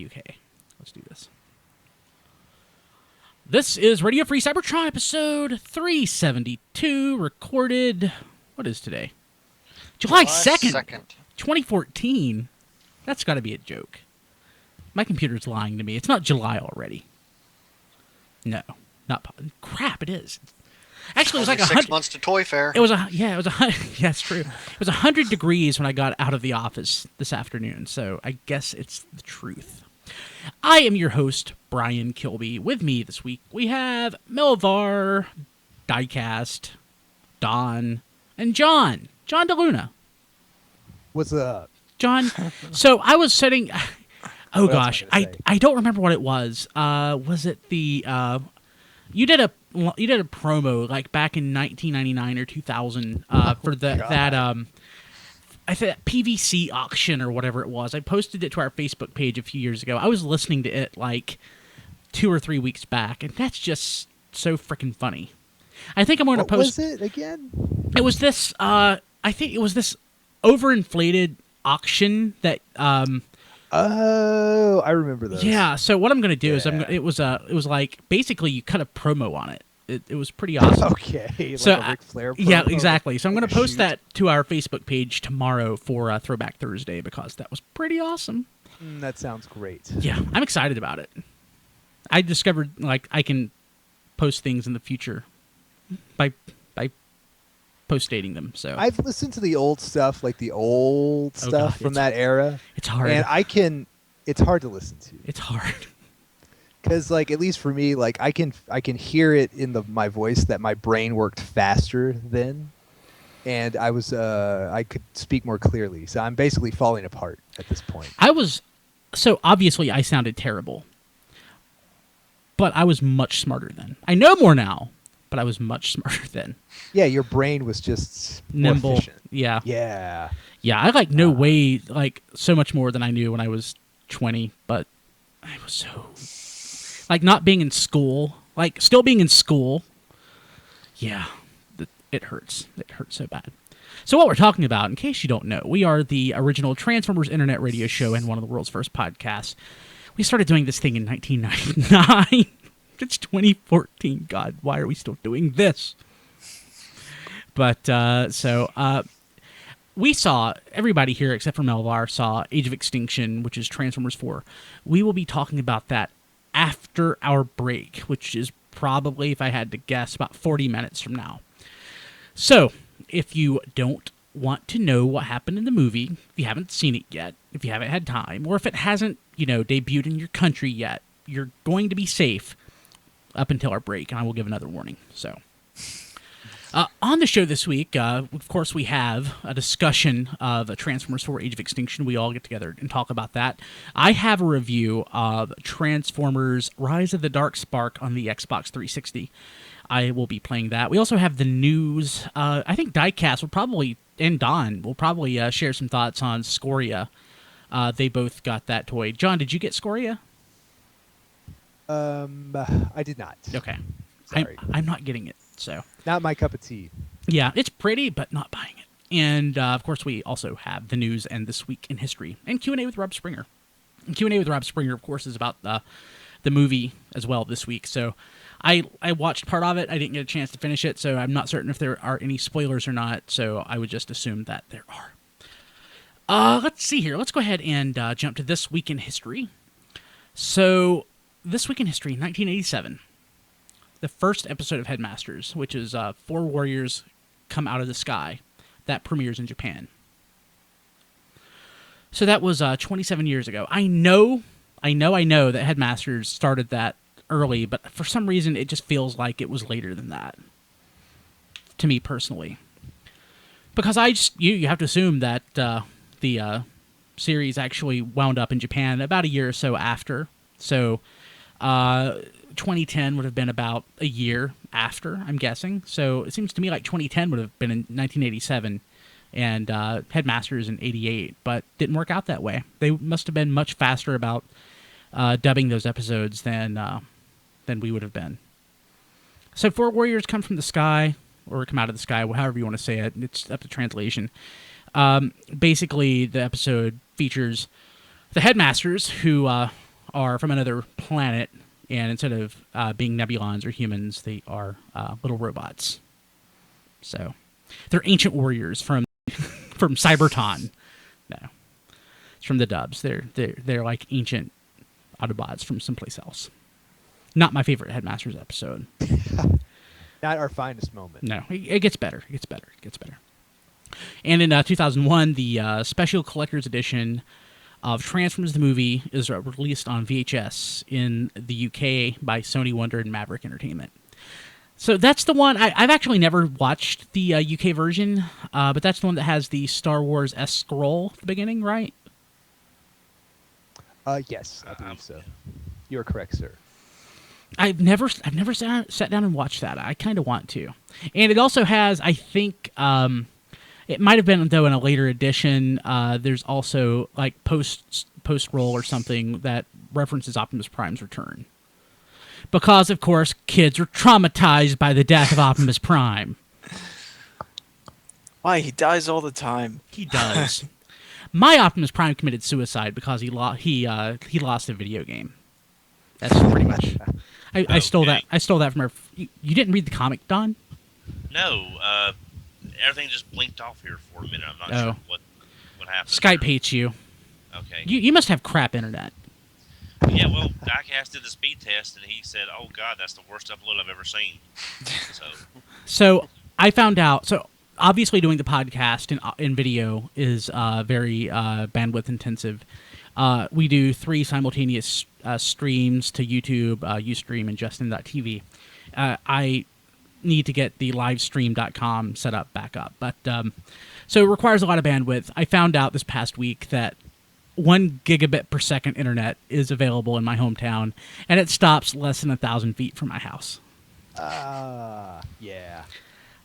UK. Let's do this. This is Radio Free Cybertron episode 372, recorded, what is today? July 2nd, 2014. That's got to be a joke. My computer's lying to me. It's not July already. No, crap, it is. Actually, it was like 6 months to Toy Fair. It was yeah, it's true. It was 100 degrees when I got out of the office this afternoon, so I guess it's the truth. I am your host, Brian Kilby. With me this week, we have Melvar, Diecast, Don, and John DeLuna. What's up? John, so I was setting... Oh, gosh, I don't remember what it was. Was it the... You did a promo like back in 1999 or 2000 for that PVC auction or whatever it was. I posted it to our Facebook page a few years ago. I was listening to it like 2 or 3 weeks back, and that's just so freaking funny. I think I'm going to post. What was it again? It was this. I think it was this overinflated auction that. Oh, I remember those. Yeah. So what I'm going to do is it was like basically you cut a promo on it. It was pretty awesome. Okay. So like a Ric Flair promo. Yeah, exactly. So I'm going to post that to our Facebook page tomorrow for Throwback Thursday because that was pretty awesome. That sounds great. Yeah, I'm excited about it. I discovered like I can post things in the future by post-dating them. So I've listened to the old stuff, like the old stuff from that era. It's hard. And it's hard to listen to. It's hard. Because, like, at least for me, like, I can hear it in my voice that my brain worked faster then, and I could speak more clearly. So I'm basically falling apart at this point. So obviously I sounded terrible, but I was much smarter then. I know more now, but I was much smarter then. Yeah, your brain was just nimble. More efficient. Yeah. Yeah. Yeah, I know way so much more than I knew when I was 20, but I was so not being in school, still being in school. Yeah, it hurts. It hurts so bad. So what we're talking about, in case you don't know, we are the original Transformers internet radio show and one of the world's first podcasts. We started doing this thing in 1999. It's 2014. God, why are we still doing this? But we saw, everybody here except for Melvar saw Age of Extinction, which is Transformers 4. We will be talking about that after our break, which is probably, if I had to guess, about 40 minutes from now. So, if you don't want to know what happened in the movie, if you haven't seen it yet, if you haven't had time, or if it hasn't, debuted in your country yet, you're going to be safe up until our break, and I will give another warning. So, on the show this week, of course, we have a discussion of Transformers 4 Age of Extinction. We all get together and talk about that. I have a review of Transformers Rise of the Dark Spark on the Xbox 360. I will be playing that. We also have the news. I think Diecast will probably, and Don will probably share some thoughts on Scoria. They both got that toy. John, did you get Scoria? I did not. Okay. Sorry. I'm not getting it, so. Not my cup of tea. Yeah, it's pretty, but not buying it. And, of course, we also have the news and This Week in History, and Q&A with Rob Springer. And Q&A with Rob Springer, of course, is about the movie as well this week. So I watched part of it. I didn't get a chance to finish it, so I'm not certain if there are any spoilers or not, so I would just assume that there are. Let's see here. Let's go ahead and jump to This Week in History. So, This Week in History, 1987. The first episode of Headmasters, which is 4 warriors come out of the sky, that premieres in Japan. So that was 27 years ago. I know that Headmasters started that early, but for some reason it just feels like it was later than that, to me personally. Because you have to assume that the series actually wound up in Japan about a year or so after. So 2010 would have been about a year after, I'm guessing. So it seems to me like 2010 would have been in 1987 and Headmasters in 88, but didn't work out that way. They must have been much faster about dubbing those episodes than we would have been. So 4 warriors come from the sky, or come out of the sky, however you want to say it. It's up to translation. Basically, the episode features the Headmasters, who are from another planet, and instead of being Nebulons or humans, they are little robots. So they're ancient warriors from from Cybertron. No, it's from the dubs. They're like ancient Autobots from someplace else. Not my favorite Headmasters episode. Not our finest moment. No, it gets better. It gets better. It gets better. And in 2001, the special collector's edition of Transformers the movie is released on VHS in the UK by Sony Wonder and Maverick Entertainment. So that's the one. I've actually never watched the UK version, but that's the one that has the Star Wars S scroll at the beginning, right? Yes, I believe so. You're correct, sir. I've never sat down and watched that. I kind of want to. And it also has, I think, it might have been, though, in a later edition, there's also like post roll or something that references Optimus Prime's return. Because, of course, kids are traumatized by the death of Optimus Prime. Why? He dies all the time. He does. My Optimus Prime committed suicide because he lost a video game. That's pretty much. I stole that. I stole that from her. You didn't read the comic, Don? No. Everything just blinked off here for a minute. I'm not sure what happened. Skype hates you. Okay. You must have crap internet. Yeah, well, Diecast did the speed test, and he said, "Oh God, that's the worst upload I've ever seen." So I found out. So obviously, doing the podcast in video is very bandwidth intensive. We do 3 simultaneous streams to YouTube, Ustream, and Justin.tv. I need to get the livestream.com set up back up, but so it requires a lot of bandwidth. I found out this past week that 1 gigabit per second internet is available in my hometown, and it stops less than 1,000 feet from my house. Yeah.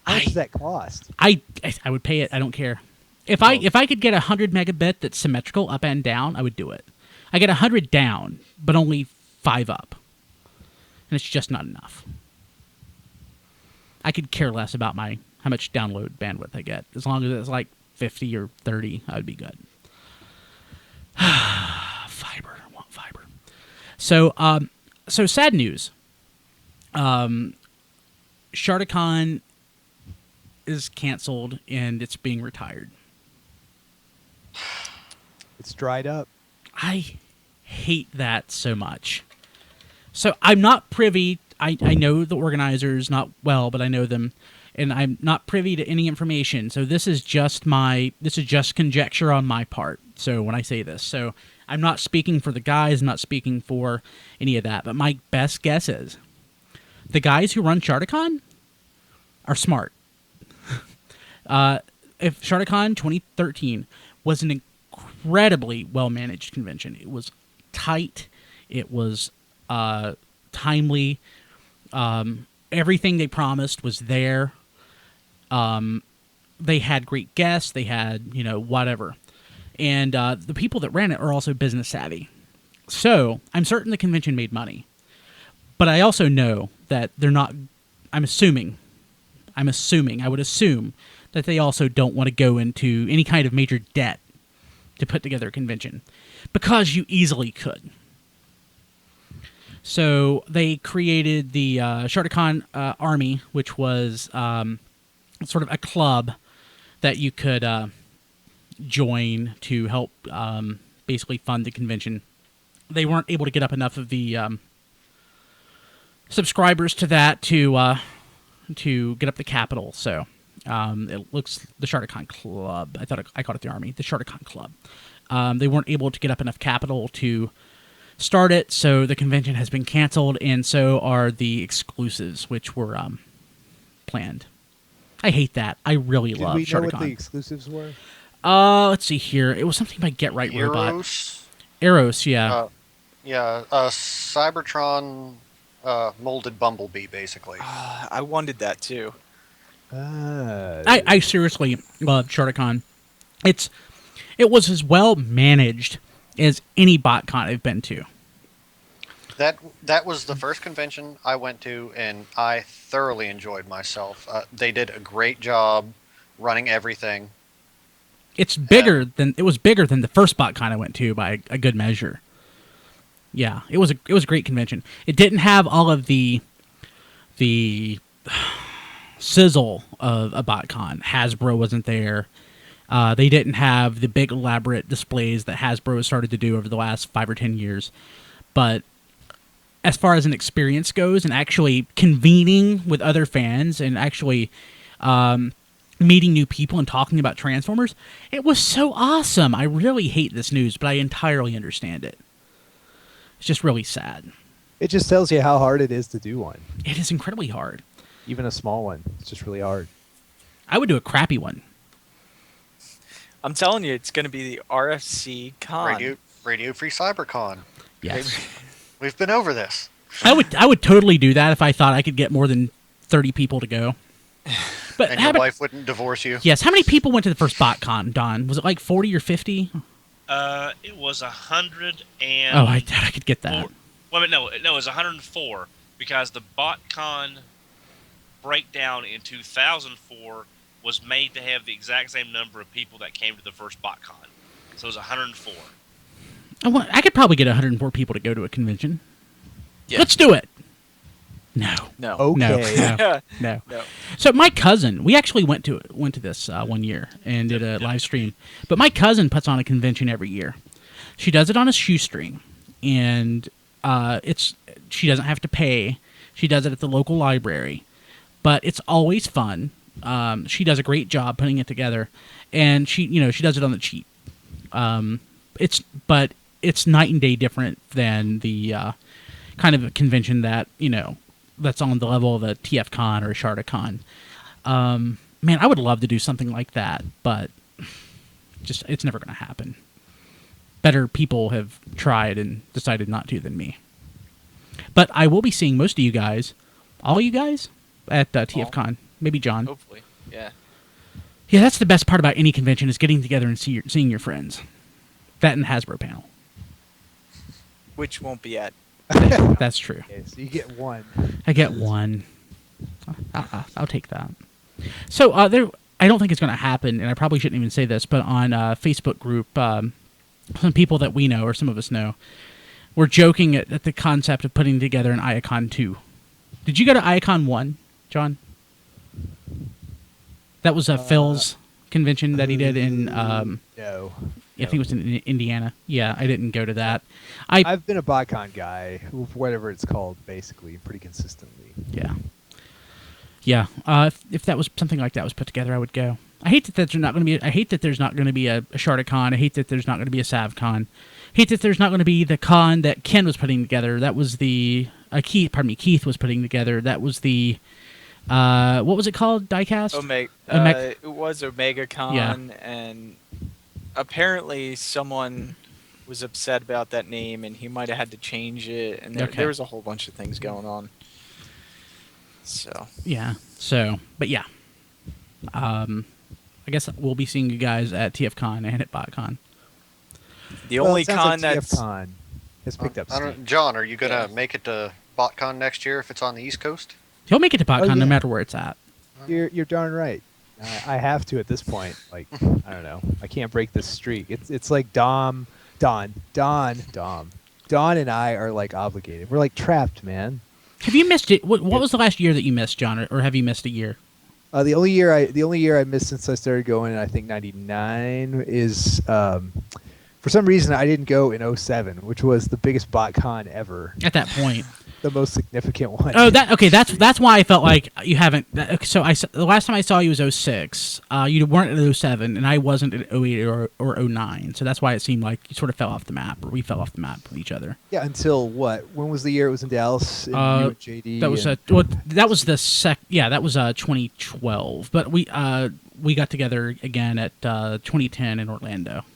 How much does that cost? I would pay it. I don't care. If I could get 100 megabit that's symmetrical up and down, I would do it. I get 100 down, but only 5 up, and it's just not enough. I could care less about how much download bandwidth I get. As long as it's like 50 or 30, I would be good. Fiber. I want fiber. So sad news. ShardCon is canceled and it's being retired. It's dried up. I hate that so much. So I'm not privy. I know the organizers not well, but I know them, and I'm not privy to any information. So this is just conjecture on my part. So when I say this, so I'm not speaking for the guys, I'm not speaking for any of that. But my best guess is the guys who run ShardCon are smart. If ShardCon 2013 was an incredibly well-managed convention, it was tight, it was timely, everything they promised was there. They had great guests, they had, whatever. And the people that ran it are also business savvy. So I'm certain the convention made money. But I also know that they're not, I would assume that they also don't want to go into any kind of major debt to put together a convention, because you easily could. So they created the ShardCon Army, which was sort of a club that you could join to help basically fund the convention. They weren't able to get up enough of the subscribers to that to get up the capital, so it looks the ShardCon Club. I called it the Army, the ShardCon Club. They weren't able to get up enough capital to start it, so the convention has been canceled, and so are the exclusives, which were planned. I hate that. I really love ShardCon. Did we know what the exclusives were? Let's see here. It was something by Get Right Robot. Eros, yeah. Cybertron molded Bumblebee, basically. I wanted that too. I seriously love ShardCon. It was as well managed as any BotCon I've been to. That was the first convention I went to, and I thoroughly enjoyed myself. They did a great job running everything. It was bigger than the first BotCon I went to by a good measure. Yeah, it was a great convention. It didn't have all of the sizzle of a BotCon. Hasbro wasn't there. They didn't have the big elaborate displays that Hasbro has started to do over the last 5 or 10 years. But as far as an experience goes, and actually convening with other fans and actually meeting new people and talking about Transformers, it was so awesome. I really hate this news, but I entirely understand it. It's just really sad. It just tells you how hard it is to do one. It is incredibly hard. Even a small one. It's just really hard. I would do a crappy one. I'm telling you, it's going to be the RFC Con. Radio Free Cybercon. Yes. We've been over this. I would totally do that if I thought I could get more than 30 people to go. But And your wife wouldn't divorce you. Yes. How many people went to the first BotCon, Don? Was it like 40 or 50? It was 100 and... Oh, I doubt I could get that. Well, no, it was 104 because the BotCon breakdown in 2004 was made to have the exact same number of people that came to the first BotCon. So it was 104. I could probably get 104 people to go to a convention. Yeah. Let's do it. No. No. Okay. No. No. So my cousin, we actually went to this one year and did a live stream. But my cousin puts on a convention every year. She does it on a shoestring, and she doesn't have to pay. She does it at the local library, but it's always fun. She does a great job putting it together, and she does it on the cheap. It's night and day different than the kind of a convention that that's on the level of a TFCon or a ShardCon. Man, I would love to do something like that, but just it's never going to happen. Better people have tried and decided not to than me. But I will be seeing most of you guys, all you guys, at TFCon. Maybe John. Hopefully, yeah. Yeah, that's the best part about any convention is getting together and seeing your friends. That and Hasbro panel. Which won't be at. That's true. Okay, so you get one. I get one. I'll take that. So I don't think it's going to happen, and I probably shouldn't even say this, but on a Facebook group, some people that we know, or some of us know, we're joking at the concept of putting together an Icon 2. Did you go to Icon 1, John? That was Phil's convention that he did in... No. I think it was in Indiana. Yeah, I didn't go to that. I've been a BotCon guy, whatever it's called, basically, pretty consistently. Yeah. Yeah. If that was something like that was put together, I would go. I hate that there's not going to be. I hate that there's not going to be a ShardCon. I hate that there's not going to be a SavCon. I hate that there's not going to be the con that Ken was putting together. That was the Keith was putting together. That was the what was it called? Diecast. It was OmegaCon, yeah. And apparently someone was upset about that name, and he might have had to change it. And there was a whole bunch of things going on. So yeah. But yeah. I guess we'll be seeing you guys at TFCon and at BotCon. The only con like that's TFCon has picked up steam. John, are you gonna make it to BotCon next year if it's on the East Coast? He'll make it to BotCon yeah. no matter where it's at. You're darn right. I have to at this point. Like I don't know. I can't break this streak. It's like Don and I are like obligated. We're like trapped, man. Have you missed it? What was the last year that you missed, John, or have you missed a year? The only year I missed since I started going, I think '99, is for some reason I didn't go in '07, which was the biggest BotCon ever. At that point, the most significant one. Oh, that's why I felt like you haven't. So the last time I saw you was '06. You weren't at '07, and I wasn't at '08 or '09. So that's why it seemed like you sort of fell off the map, or we fell off the map with each other. Yeah, until what? When was the year it was in Dallas? You and JD. That was that was the that was 2012. But we got together again at 2010 in Orlando.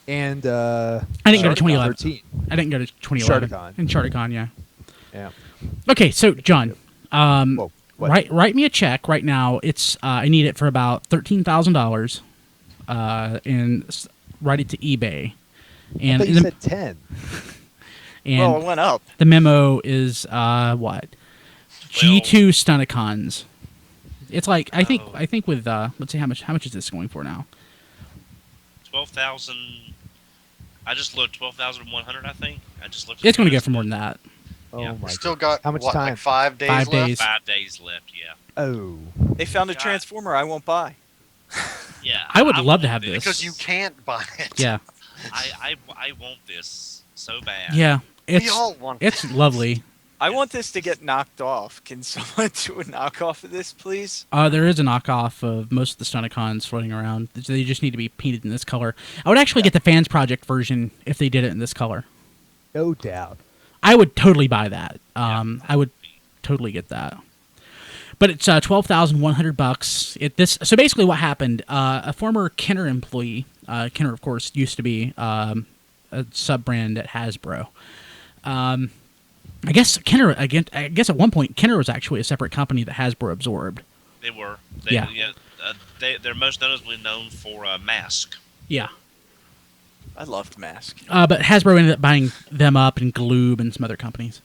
And I didn't go to 2011. I didn't go to 2011. ShardCon. In ShardCon, yeah. Yeah. Okay, so John, Whoa, write me a check right now. It's I need it for about $13,000, and write it to eBay. And I thought you said 10. And well, it went up. The memo is what? G2 Stunticons. It's like I think with let's see how much is this going for now? 12,000. I just looked 12,100. I think I just looked. It's going to go for more than that. Oh Yeah. my Still goodness. got How much what, time? like 5 days 5 left? days. 5 days left. Yeah. Oh. They found a God. transformer I won't buy. Yeah. I would love to want have this. Because you can't buy it. Yeah. I want this so bad. Yeah. We all want It's lovely. I want this to get knocked off. Can someone do a knockoff of this, please? There is a knockoff of most of the Stunticons floating around. They just need to be painted in this color. I would actually get the Fans Project version if they did it in this color. No doubt. I would totally buy that. I would totally get that. But it's $12,100. So basically, what happened? A former Kenner employee. Kenner, of course, used to be a sub brand at Hasbro. I guess Kenner. Again, I guess at one point Kenner was actually a separate company that Hasbro absorbed. They were. Yeah. They're most notably known for Mask. Yeah. I loved Mask. But Hasbro ended up buying them up and Gloob and some other companies.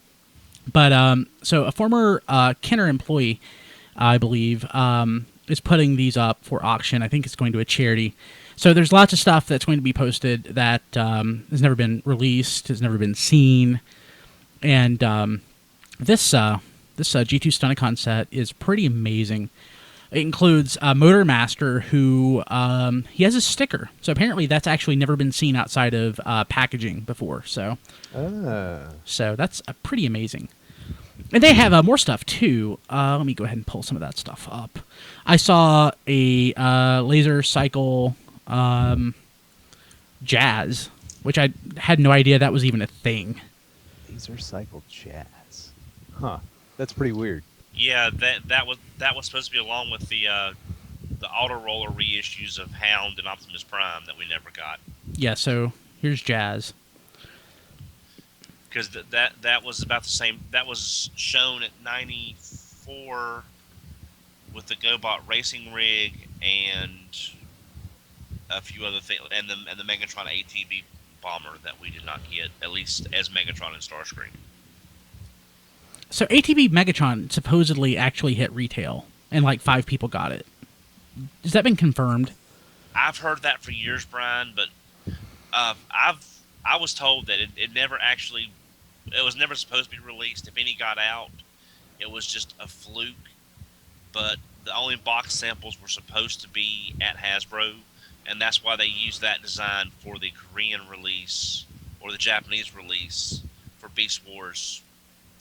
But so a former Kenner employee, I believe, is putting these up for auction. I think it's going to a charity. So there's lots of stuff that's going to be posted that has never been released, has never been seen. And this G2 Stunticon set is pretty amazing. It includes Motor Master, who he has a sticker. So apparently that's actually never been seen outside of packaging before. So that's pretty amazing. And they have more stuff too. Let me go ahead and pull some of that stuff up. I saw a laser cycle jazz, which I had no idea that was even a thing. Laser cycle jazz. Huh. That's pretty weird. Yeah, that was supposed to be along with the auto roller reissues of Hound and Optimus Prime that we never got. Yeah, so here's jazz. Because that was about the same. That was shown at 94 with the GoBot racing rig and a few other things, and the Megatron ATV bomber that we did not get, at least as Megatron and Starscream. So ATV Megatron supposedly actually hit retail, and like 5 people got it. Has that been confirmed? I've heard that for years, Brian, but I was told that it never actually. It was never supposed to be released. If any got out, it was just a fluke. But the only box samples were supposed to be at Hasbro, and that's why they used that design for the Korean release or the Japanese release for Beast Wars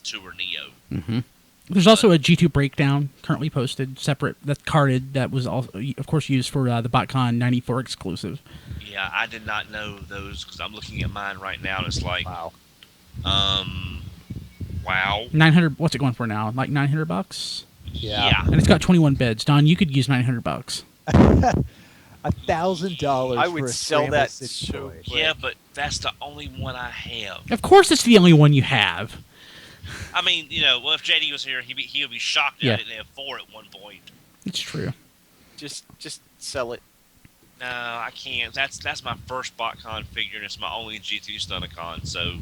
2 or Neo. Mm-hmm. There's also a G2 breakdown currently posted, separate, that's carded, that was also, of course, used for the BotCon 94 exclusive. Yeah, I did not know those because I'm looking at mine right now, and it's like, Wow. Wow. 900. What's it going for now? Like $900? Yeah. And it's got 21 bids. Don, you could use $900. $1,000. I would for a sell Scramble that City so toy. quick. Yeah, but that's the only one I have. Of course, it's the only one you have. I mean, well, if JD was here, he would be shocked that I didn't have 4 at one point. It's true. Just sell it. No, I can't. That's my first BotCon figure, and it's my only G2 Stunticon. So,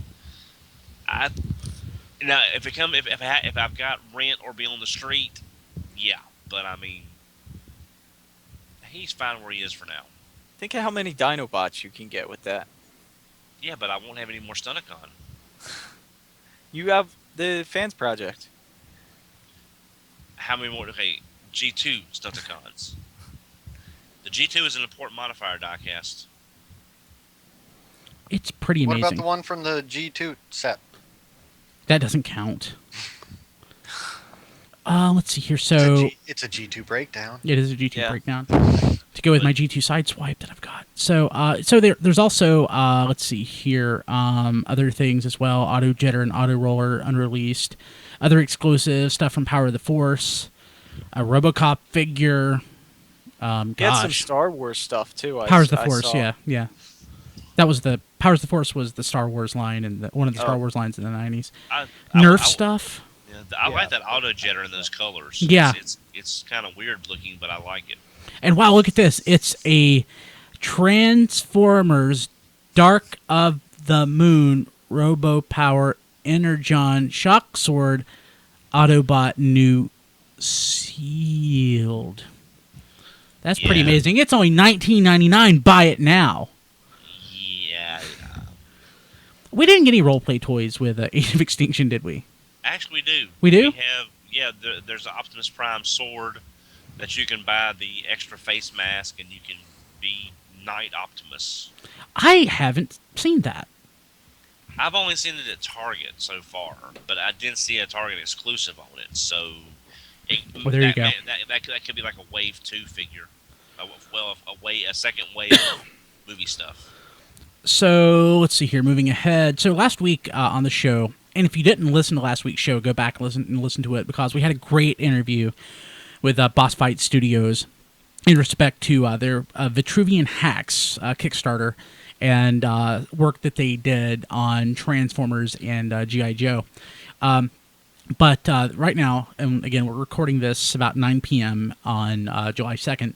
if I've got rent or be on the street, yeah. But I mean, he's fine where he is for now. Think of how many Dinobots you can get with that. Yeah, but I won't have any more Stunticon. You have the Fans Project. How many more? Okay, G2 Stunticons. The G2 is an important modifier diecast. It's pretty What amazing. about the one from the G2 set? That doesn't count. Let's see here. So It's a G2 breakdown. it is a G2 breakdown to go with my G2 Sideswipe that I've got. So there's also let's see here, other things as well: Auto Jetter and Auto Roller unreleased, other exclusive stuff from Power of the Force, a RoboCop figure. He had some Star Wars stuff too. Powers of the I Force, saw. yeah. That was the Powers of the Force was the Star Wars line and one of the Star Wars lines in the 90s. Nerf stuff. Yeah, I like that Auto Jetter in those colors. Yeah. It's kind of weird looking, but I like it. And wow, look at this. It's a Transformers Dark of the Moon Robo Power Energon Shock Sword Autobot New Sealed. That's pretty Yeah. amazing. It's only $19.99. Buy it now. Yeah. We didn't get any roleplay toys with Age of Extinction, did we? Actually, we do. We do? We have, there's an Optimus Prime sword that you can buy the extra face mask, and you can be Knight Optimus. I haven't seen that. I've only seen it at Target so far, but I didn't see a Target exclusive on it. So, Well, there you go. That could be like a Wave 2 figure. A second wave of movie stuff. So let's see here. Moving ahead. So last week on the show, and if you didn't listen to last week's show, go back and listen to it, because we had a great interview with Boss Fight Studios in respect to their Vitruvian H.A.C.K.S Kickstarter and work that they did on Transformers and G.I. Joe. But right now, and again, we're recording this about 9 p.m. on July 2nd.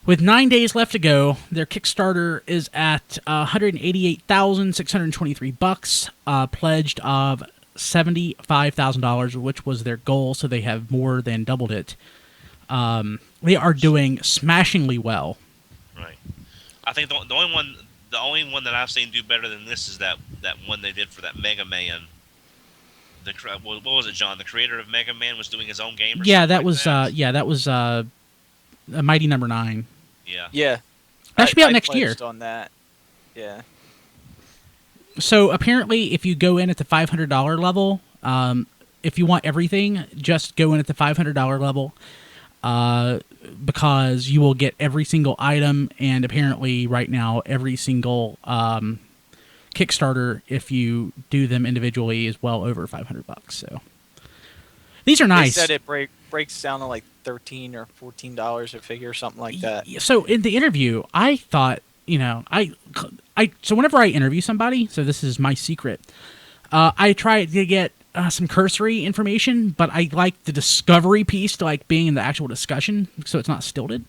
With 9 days left to go, their Kickstarter is at $188,623, pledged of $75,000, which was their goal, so they have more than doubled it. They are doing smashingly well. Right. I think the only one that I've seen do better than this is that one they did for that Mega Man. What was it, John? The creator of Mega Man was doing his own game. Or Yeah, that like was that? that was a Mighty Number 9. Yeah. Yeah. That should be out I next year. pledged on that. Yeah. So apparently, if you go in at the $500 level, if you want everything, just go in at the $500 level, because you will get every single item, and apparently right now every single Kickstarter, if you do them individually, is well over $500. So these are nice. They said it breaks down to like $13 or $14 a figure, something like that. So in the interview, I thought, so whenever I interview somebody, so this is my secret, I try to get some cursory information, but I like the discovery piece to like being in the actual discussion, so it's not stilted.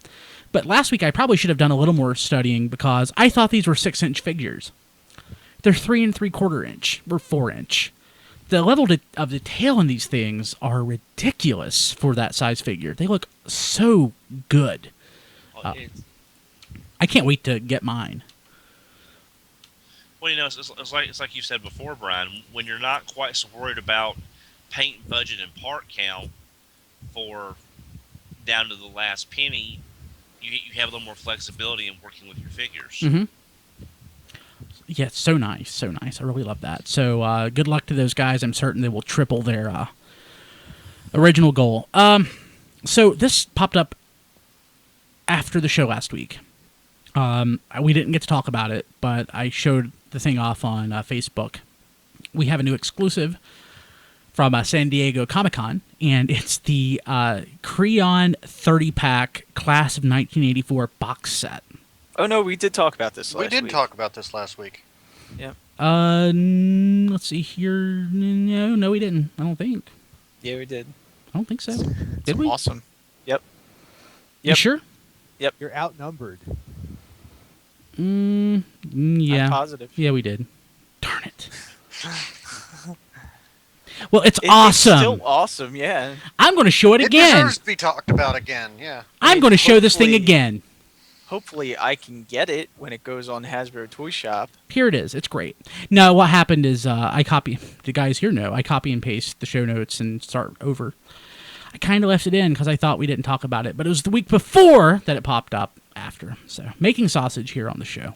But last week I probably should have done a little more studying, because I thought these were 6-inch figures. They're 3 3/4 inch or 4 inch. The level of detail in these things are ridiculous for that size figure. They look so good. I can't wait to get mine. Well, it's like you said before, Brian. When you're not quite so worried about paint budget and part count for down to the last penny, you have a little more flexibility in working with your figures. Mm-hmm. Yeah, it's so nice, so nice. I really love that. So good luck to those guys. I'm certain they will triple their original goal. So this popped up after the show last week. We didn't get to talk about it, but I showed the thing off on Facebook. We have a new exclusive from San Diego Comic-Con, and it's the Kre-O 30-pack Class of 1984 box set. Oh no, we did talk about this last week. We did talk about this last week. Yeah. Let's see here. No, we didn't. I don't think. Yeah, we did. I don't think so. Did we? Awesome. Yep. You sure? Yep. You're outnumbered. Yeah. I'm positive. Yeah, we did. Darn it. Well, it's awesome. It's still awesome, yeah. I'm going to show it again. It deserves to be talked about again, yeah. I'm going to show this thing again. Hopefully I can get it when it goes on Hasbro Toy Shop. Here it is. It's great. No, what happened is I copy, the guys here know, I copy and paste the show notes and start over. I kind of left it in because I thought we didn't talk about it, but it was the week before that it popped up after. So, making sausage here on the show.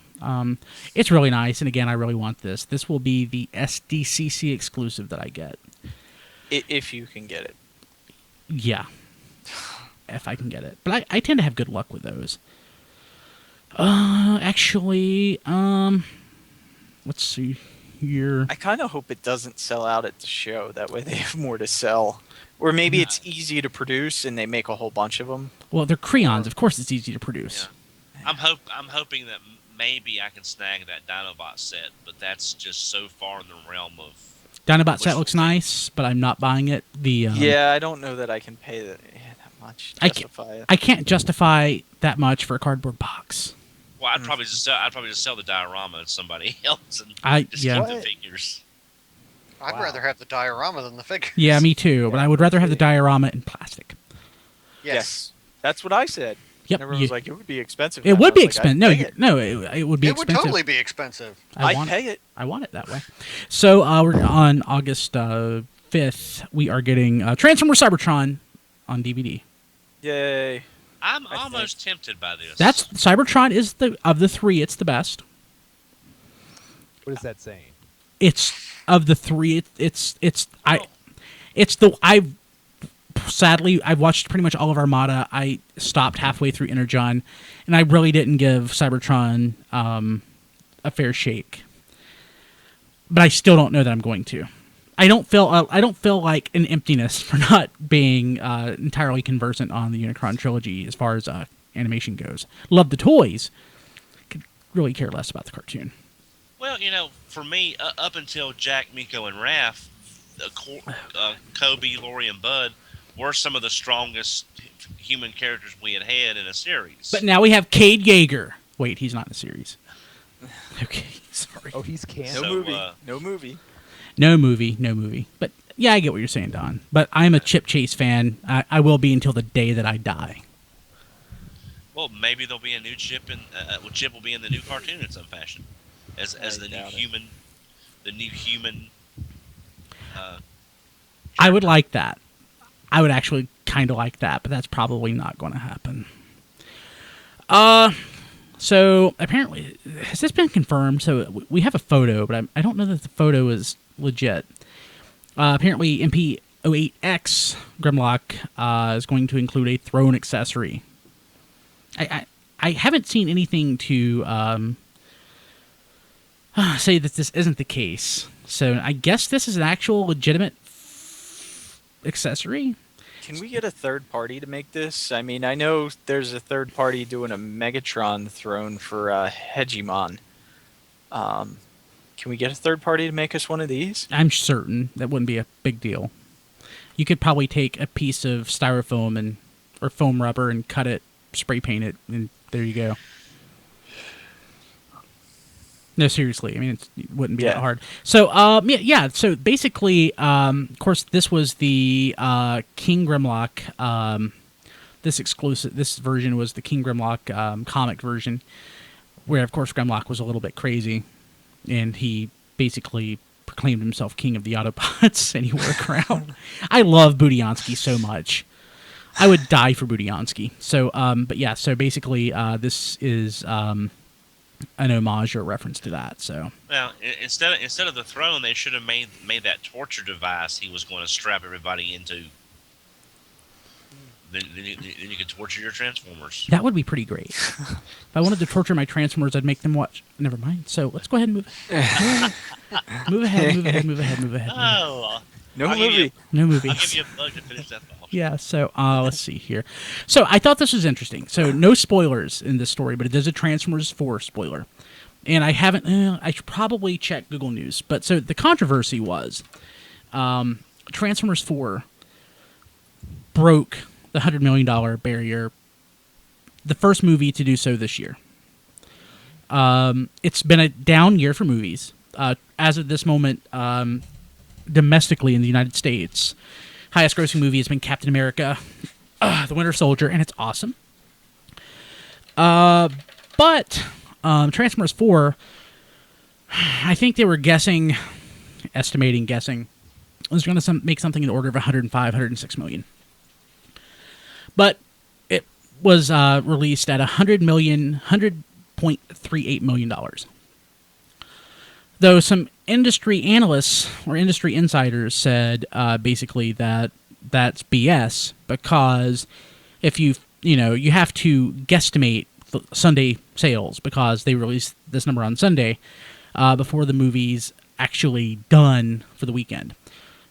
It's really nice, and again, I really want this. This will be the SDCC exclusive that I get. If you can get it. Yeah. If I can get it. But I tend to have good luck with those. Actually, let's see here. I kind of hope it doesn't sell out at the show. That way they have more to sell. Or maybe it's easy to produce and they make a whole bunch of them. Well, they're Kreons. Of course it's easy to produce. Yeah. I'm hoping that maybe I can snag that Dinobot set, but that's just so far in the realm of... Dinobot set looks nice, but I'm not buying it. Yeah, I don't know that I can pay that much. I can't justify that much for a cardboard box. Well, I'd probably just sell the diorama to somebody else and just keep the figures. I'd rather have the diorama than the figures. Yeah, me too. But I would rather have the diorama in plastic. Yes. That's what I said. Yep. And everyone was like, it would be expensive. It now. would I be was like, expensive. I'd pay it. No, it would be It expensive. would totally be expensive. I'd pay it. I want it that way. So we're on August 5th. We are getting Transformers Cybertron on DVD. Yay. I'm almost tempted by this. That's Cybertron is of the three. It's the best. What is that saying? It's of the three. Sadly, I've watched pretty much all of Armada. I stopped halfway through Energon, and I really didn't give Cybertron a fair shake. But I still don't know that I'm going to. I don't feel like an emptiness for not being entirely conversant on the Unicron trilogy as far as animation goes. Love the toys. Could really care less about the cartoon. Well, for me, up until Jack, Miko, and Raph, Kobe, Lori, and Bud were some of the strongest human characters we had in a series. But now we have Cade Yeager. Wait, he's not in the series. Okay, sorry. Oh, he's canceled. No movie. No movie. But yeah, I get what you're saying, Don. But I'm a Chip Chase fan. I will be until the day that I die. Well, maybe there'll be a new Chip, and Chip will be in the new cartoon in some fashion, as the new human. The new human. I would like that. I would actually kind of like that, but that's probably not going to happen. So apparently, has this been confirmed? So we have a photo, but I don't know that the photo is legit. Apparently, MP-08X Grimlock is going to include a throne accessory. I haven't seen anything to say that this isn't the case. So I guess this is an actual legitimate accessory. Can we get a third party to make this? I mean, I know there's a third party doing a Megatron throne for Hegemon. Can we get a third party to make us one of these? I'm certain that wouldn't be a big deal. You could probably take a piece of styrofoam or foam rubber and cut it, spray paint it, and there you go. No, seriously. I mean, it wouldn't be that hard. So, So basically, of course, this was the King Grimlock. This version was the King Grimlock comic version, where of course Grimlock was a little bit crazy, and he basically proclaimed himself king of the Autobots, and he wore a crown. I love Budiansky so much. I would die for Budiansky. So, but yeah. So basically, this is an homage or a reference to that. So now, instead of the throne, they should have made that torture device he was going to strap everybody into. Then you could torture your Transformers. That would be pretty great. If I wanted to torture my Transformers, I'd make them watch. Never mind. So let's go ahead and move ahead. Oh, No movie. No movie. I'll give you a bug to finish that off. Yeah, so let's see here. So I thought this was interesting. So no spoilers in this story, but it is a Transformers 4 spoiler. And I haven't, I should probably check Google News. But so the controversy was Transformers 4 broke the $100 million barrier, the first movie to do so this year. It's been a down year for movies. As of this moment, domestically in the United States, highest grossing movie has been Captain America, The Winter Soldier, and it's awesome. But Transformers 4, I think they were guessing, was going to make something in the order of 106 million. But it was released at $100.38 million. Though some industry analysts or industry insiders said basically that that's BS, because if you have to guesstimate Sunday sales, because they released this number on Sunday before the movie's actually done for the weekend.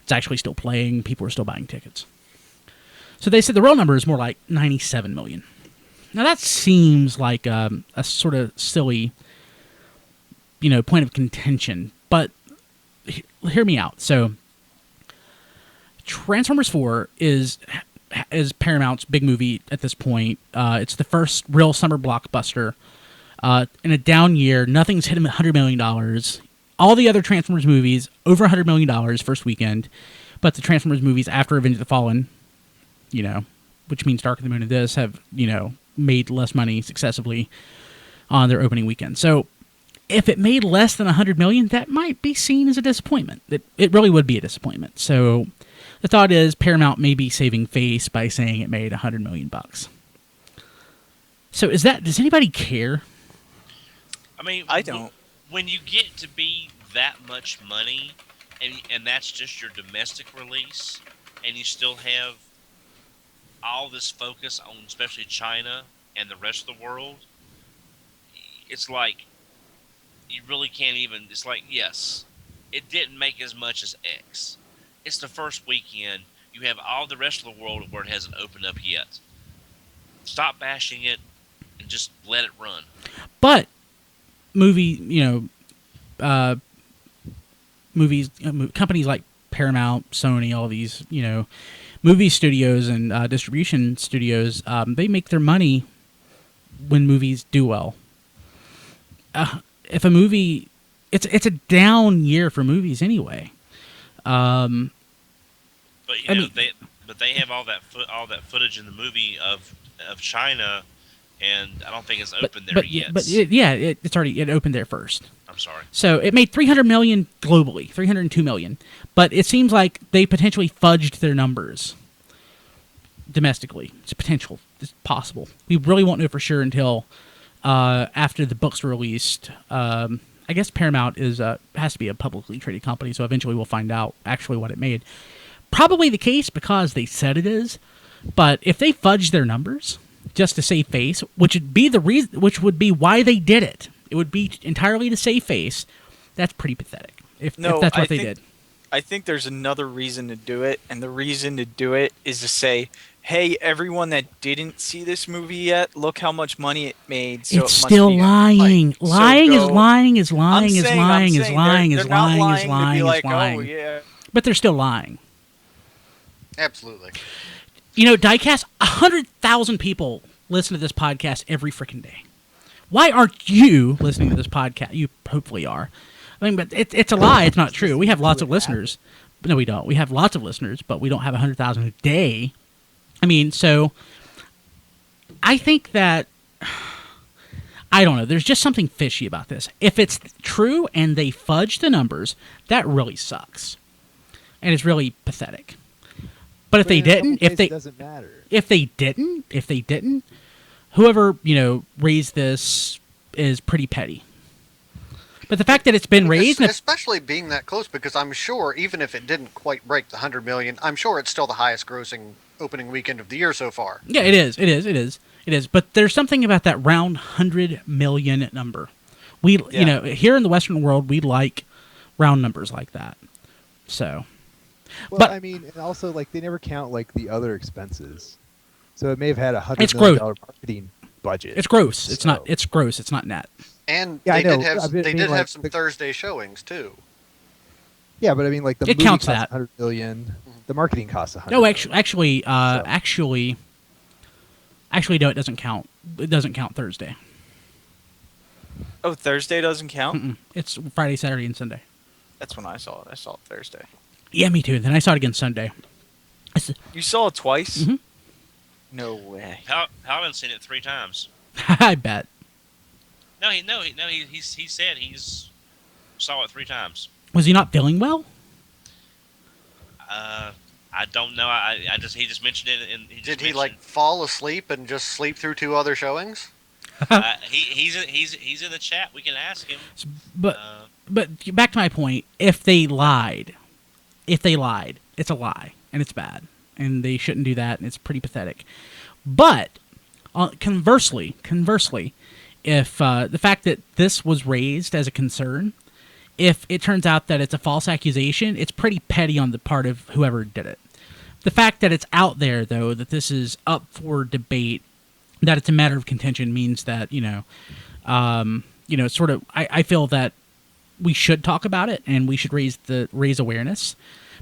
It's actually still playing. People are still buying tickets. So they said the real number is more like 97 million. Now that seems like a sort of silly, point of contention. But hear me out. So Transformers 4 is Paramount's big movie at this point. It's the first real summer blockbuster. In a down year, nothing's hit $100 million. All the other Transformers movies, over $100 million first weekend. But the Transformers movies after Avenge of the Fallen, which means Dark of the Moon and this, have, made less money successively on their opening weekend. So if it made less than $100 million, that might be seen as a disappointment. It really would be a disappointment. So the thought is Paramount may be saving face by saying it made $100 million. So does anybody care? I mean, I don't. When you get to be that much money, and that's just your domestic release, and you still have all this focus on especially China and the rest of the world, it's like you really can't even. It's like, yes, it didn't make as much as X. It's the first weekend. You have all the rest of the world where it hasn't opened up yet. Stop bashing it and just let it run. But movies, companies like Paramount, Sony, all these, movie studios and distribution studios, they make their money when movies do well. If a movie, it's a down year for movies anyway. But they have all that footage in the movie of China, and I don't think it's open there yet. It's already opened there first. I'm sorry. So it made $300 million globally, $302 million, but it seems like they potentially fudged their numbers domestically. It's potential. It's possible. We really won't know for sure until after the books were released. I guess Paramount has to be a publicly traded company, so eventually we'll find out actually what it made. Probably the case because they said it is, but if they fudge their numbers just to save face, which would be the reason, which would be why they did it. It would be entirely to save face. That's pretty pathetic. If that's what they did. I think there's another reason to do it, and the reason to do it is to say, hey, everyone that didn't see this movie yet, look how much money it made. So it's still lying. Lying is lying is lying is lying is lying is lying is lying is lying. Oh, yeah. But they're still lying. Absolutely. Diecast, 100,000 people listen to this podcast every freaking day. Why aren't you listening to this podcast? You hopefully are. I mean, but it's a lie. It's not true. We have lots of listeners. No, we don't. We have lots of listeners, but we don't have 100,000 a day. I mean, so I think that, I don't know, there's just something fishy about this. If it's true and they fudge the numbers, that really sucks. And it's really pathetic. But if they didn't, it doesn't matter. If they didn't, whoever, raised this is pretty petty. But the fact that it's been raised, especially being that close, because I'm sure even if it didn't quite break the 100 million, I'm sure it's still the highest grossing opening weekend of the year so far. Yeah, it is. But there's something about that round 100 million number. Here in the Western world, we like round numbers like that. So, well, but I mean, and also they never count the other expenses. So it may have had $100 million marketing budget. It's gross. It's not. It's gross. It's not net. And they did have some Thursday showings too. Yeah, but I mean, the it movie counts costs that. $100 million. The marketing costs $100 No, million. actually, no, it doesn't count. It doesn't count Thursday. Oh, Thursday doesn't count? Mm-mm. It's Friday, Saturday, and Sunday. That's when I saw it. I saw it Thursday. Yeah, me too. Then I saw it again Sunday. You saw it twice? Mm-hmm. No way. Paladin's seen it 3 times. I bet. No, he said he's saw it 3 times. Was he not feeling well? I don't know. He just mentioned it. Did he fall asleep and just sleep through 2 other showings? He's in the chat. We can ask him. But back to my point. If they lied, it's a lie and it's bad, and they shouldn't do that, and it's pretty pathetic. But conversely, if the fact that this was raised as a concern, if it turns out that it's a false accusation, it's pretty petty on the part of whoever did it. The fact that it's out there, though, that this is up for debate, that it's a matter of contention, means that I feel that we should talk about it and we should raise awareness.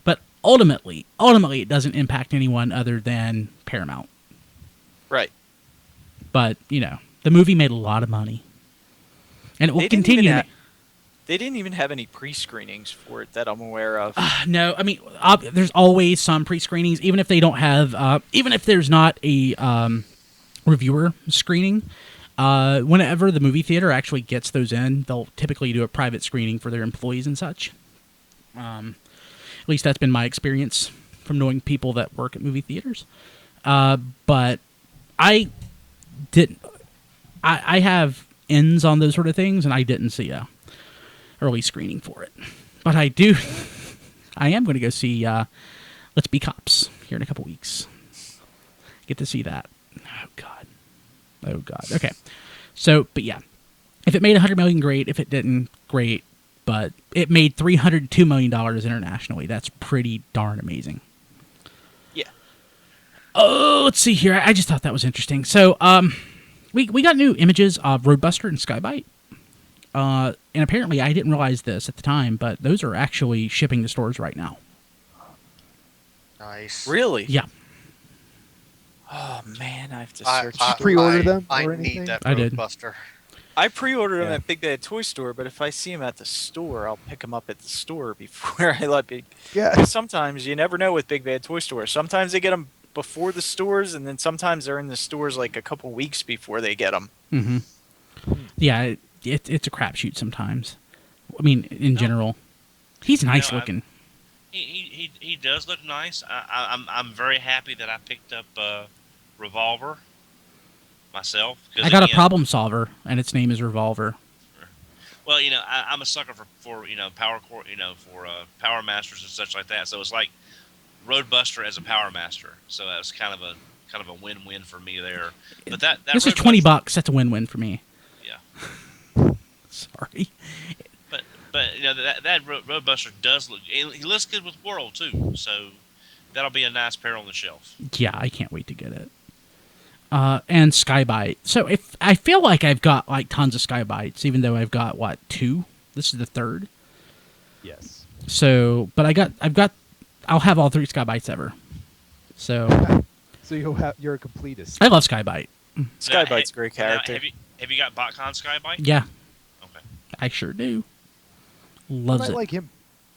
But ultimately, it doesn't impact anyone other than Paramount. Right. But the movie made a lot of money, and it will continue. They didn't even have any pre-screenings for it that I'm aware of. No, I mean, there's always some pre-screenings, even if they don't have, even if there's not a reviewer screening. Whenever the movie theater actually gets those in, they'll typically do a private screening for their employees and such. At least that's been my experience from knowing people that work at movie theaters. But I didn't. I have ends on those sort of things, and I didn't see a early screening for it. But I do. I am going to go see Let's Be Cops here in a couple weeks. Get to see that. Oh God. Oh God. Okay. So, but yeah, if it made $100 million, great. If it didn't, great. But it made $302 million internationally. That's pretty darn amazing. Yeah. Oh, let's see here. I just thought that was interesting. So, we got new images of Roadbuster and Skybite. And apparently, I didn't realize this at the time, but those are actually shipping to stores right now. Nice. Really? Yeah. Oh man, I have to search. Did you pre-order them I or anything? need that I did. Roadbuster. I pre-ordered them Yeah. at Big Bad Toy Store, but if I see them at the store, I'll pick them up at the store before I let Big. Yeah. Sometimes you never know with Big Bad Toy Store. Sometimes they get them before the stores, and then sometimes they're in the stores like a couple weeks before they get them. Mm-hmm. Yeah, it's a crapshoot sometimes. I mean, in general, he's nice looking. He does look nice. I'm very happy that I picked up Revolver myself. I got a problem solver, and its name is Revolver. Well, I'm a sucker for power core, for Power Masters and such like that. So it's like Roadbuster as a Power Master. So that's kind of a win-win for me there. But that This is Roadbuster- $20. That's a win-win for me. Yeah. Sorry. But that Roadbuster does look. He looks good with World too. So that'll be a nice pair on the shelf. Yeah, I can't wait to get it. And Skybite. So if I feel like I've got like tons of Skybites, even though I've got what, 2? This is the 3rd. Yes. So, but I'll have all 3 Skybites ever. So So you're a completist. I love Skybite. Skybite's a great character. Now, have you got BotCon Skybite? Yeah, Okay. I sure do. I Loves might it. like him.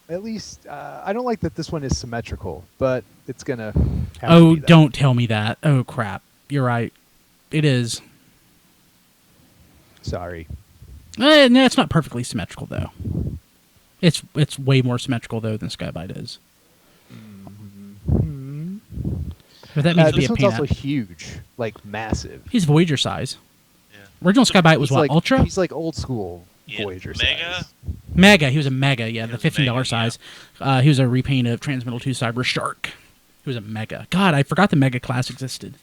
At least I don't like that this one is symmetrical, but it's gonna. Have Oh, to be that. don't tell me that. Oh crap. You're right. It is. Sorry. No, it's not perfectly symmetrical though. It's way more symmetrical though than Skybite is. But that needs to be This a one's peanut. also huge, like massive. He's Voyager size. Yeah. Original Skybite was He's what, like, Ultra? He's like old school Yeah, Voyager Mega. size. Mega. He was a Mega, yeah, the was a $15 Mega, size. He was a repaint of Transmetal 2 Cyber Shark. He was a Mega. God, I forgot the Mega class existed.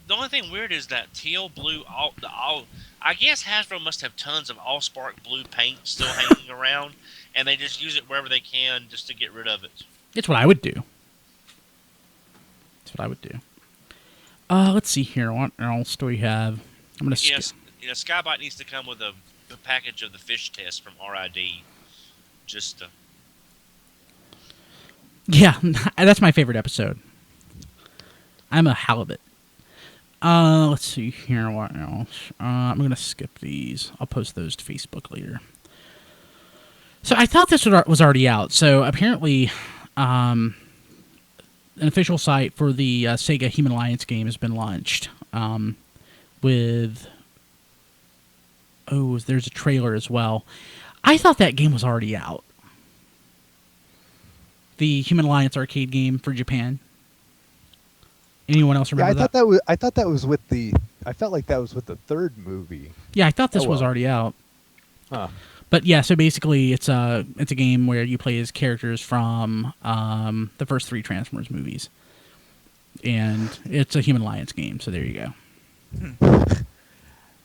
The only thing weird is that teal blue. I guess Hasbro must have tons of Allspark blue paint still hanging around, and they just use it wherever they can just to get rid of it. It's what I would do. That's what I would do. Let's see here. What else do we have? I'm gonna skip. Skybite needs to come with a package of the fish test from RID. Just to... Yeah, that's my favorite episode. I'm a halibut. Let's see here. What else? I'm gonna skip these. I'll post those to Facebook later. So I thought this was already out. So apparently, an official site for the Sega Human Alliance game has been launched. With there's a trailer as well. I thought that game was already out. The Human Alliance arcade game for Japan. Anyone else remember I that? thought that was with the. I felt like that was with the 3rd movie. Yeah, I thought this Oh, was well. already out. Huh. But yeah, so basically it's a game where you play as characters from the first 3 Transformers movies. And it's a Human Alliance game, so there you go.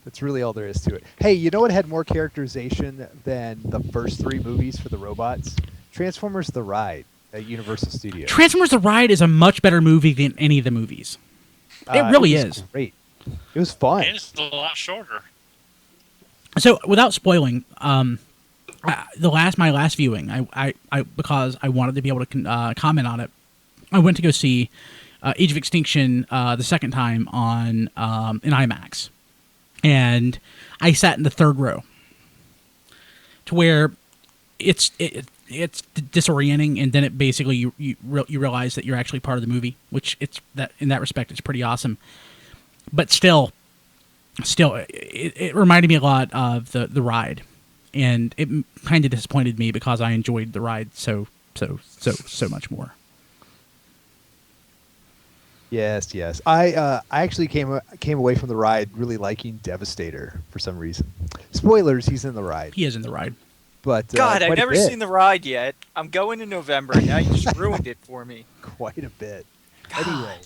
That's really all there is to it. Hey, you know what had more characterization than the first 3 movies for the robots? Transformers: The Ride at Universal Studios. Transformers The Ride is a much better movie than any of the movies. It really was is. great. It was fun. And it's a lot shorter. So, without spoiling, my last viewing, I because I wanted to be able to comment on it, I went to go see Age of Extinction the second time on in IMAX, and I sat in the 3rd row, to where it's disorienting, and then it basically you realize that you're actually part of the movie, which in that respect it's pretty awesome. but still, it reminded me a lot of the ride, and it kind of disappointed me because I enjoyed the ride so much more. Yes, yes. I actually came away from the ride really liking Devastator for some reason. Spoilers, he's in the ride. He is in the ride. But God, I've quite a never bit. seen the ride yet. I'm going in November, and now you just ruined it for me. Quite a bit. God. Anyway,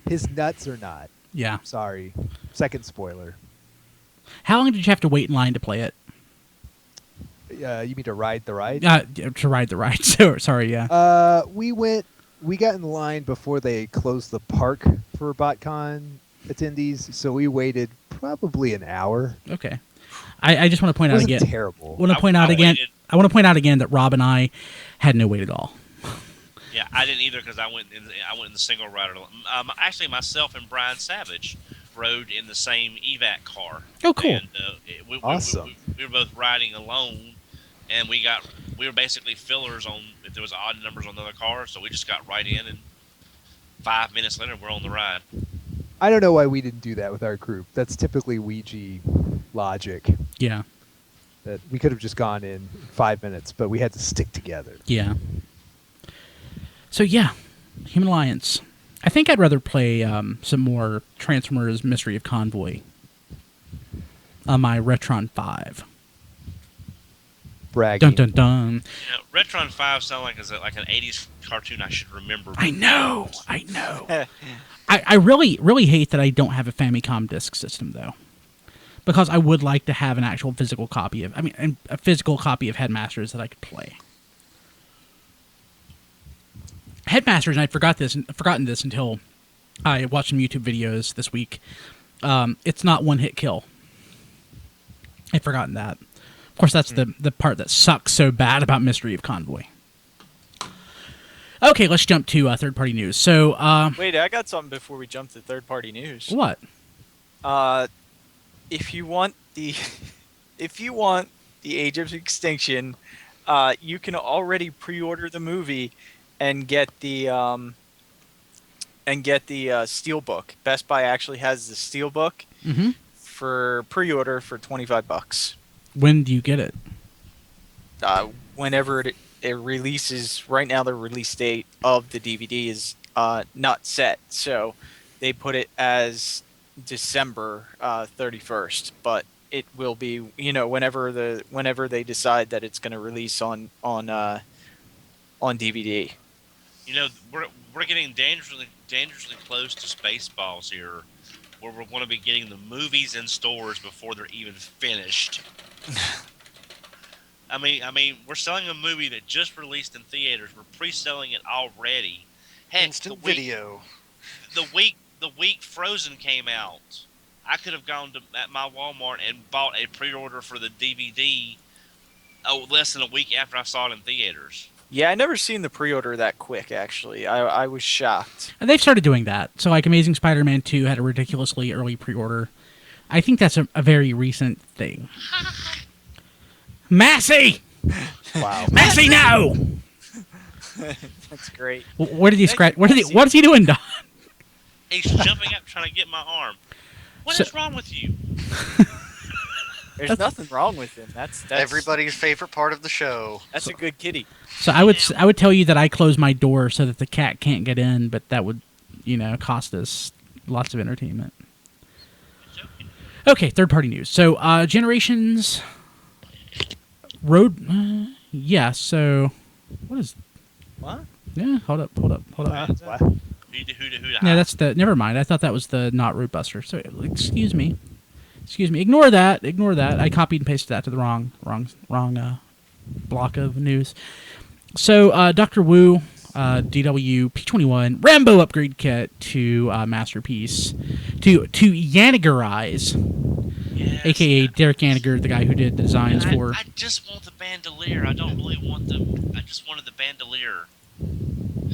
his nuts are not. Yeah. Sorry. Second spoiler. How long did you have to wait in line to play it? You mean to ride the ride? To ride the ride. So sorry, yeah. We got in line before they closed the park for BotCon attendees, so we waited probably an hour. Okay. I just want to point It out wasn't again. terrible. I want to point out again. I want to point out again that Rob and I had no wait at all. Yeah, I didn't either because I went in the single rider. Actually, myself and Brian Savage rode in the same evac car. Oh, cool! And, Awesome. We were both riding alone, and we were basically fillers on if there was odd numbers on the other car, so we just got right in, and 5 minutes later we're on the ride. I don't know why we didn't do that with our group. That's typically Ouija logic. Yeah. That we could have just gone in 5 minutes, but we had to stick together. Yeah. So yeah, Human Alliance. I think I'd rather play some more Transformers Mystery of Convoy on my Retron 5. Bragging. Dun dun dun. You know, Retron 5 sounds like an 80s cartoon I should remember. I know. I really hate that I don't have a Famicom disk system though, because I would like to have an actual physical copy of. A physical copy of Headmasters that I could play. Headmasters, and I'd forgotten this until I watched some YouTube videos this week. It's not one-hit kill. I'd forgotten that. Of course, that's the part that sucks so bad about Mystery of Convoy. Okay, let's jump to third-party news. So, Wait, I got something before we jump to third-party news. what? If you want the Age of Extinction, you can already pre-order the movie and get the steelbook. Best Buy actually has the steelbook for pre-order for $25. When do you get it? Whenever it releases. Right now, the release date of the DVD is not set, so they put it as December 31st. But it will be, whenever they decide that it's going to release on DVD. You know, we're getting dangerously close to Spaceballs here, where we're going to be getting the movies in stores before they're even finished. I mean, we're selling a movie that just released in theaters. We're pre-selling it already. Heck, Instant video. The week Frozen came out, I could have gone at my Walmart and bought a pre-order for the DVD. Less than a week after I saw it in theaters. Yeah, I never seen the pre-order that quick, actually. I was shocked. And they've started doing that. So, like, Amazing Spider-Man 2 had a ridiculously early pre-order. I think that's a very recent thing. Massey! Wow. Massey, no! That's great. Where did he scratch? What is he doing, Don? He's jumping up trying to get my arm. What is wrong with you? There's nothing wrong with him. That's Everybody's favorite part of the show. That's a good kitty. So I would tell you that I close my door so that the cat can't get in, but that would, cost us lots of entertainment. Okay, third-party news. So, Generations Road... yeah, so... What is... What? Yeah, hold up. What? Yeah, that's the... Never mind. I thought that was the not Roadbuster. So, excuse me. Ignore that. I copied and pasted that to the wrong block of news. So, Dr. Wu, DW P21 Rambo upgrade kit to Masterpiece to Yanagerize, Yes. aka Derek Yaniger, the guy who did the designs for. I just want the bandolier. I don't really want I just wanted the bandolier.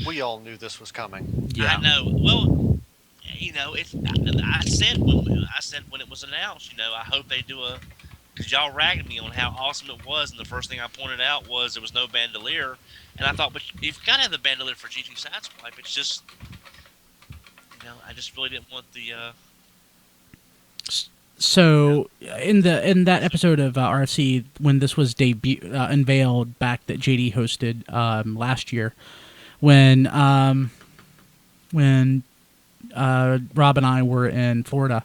We all knew this was coming. Yeah. I know. Well, I said when it was announced, I hope they do because y'all ragged me on how awesome it was, and the first thing I pointed out was there was no bandolier, and I thought, but you've got to have the bandolier for G2 Sideswipe. It's just, I just really didn't want the So in that episode of RFC, when this was unveiled back that JD hosted last year, when Rob and I were in Florida,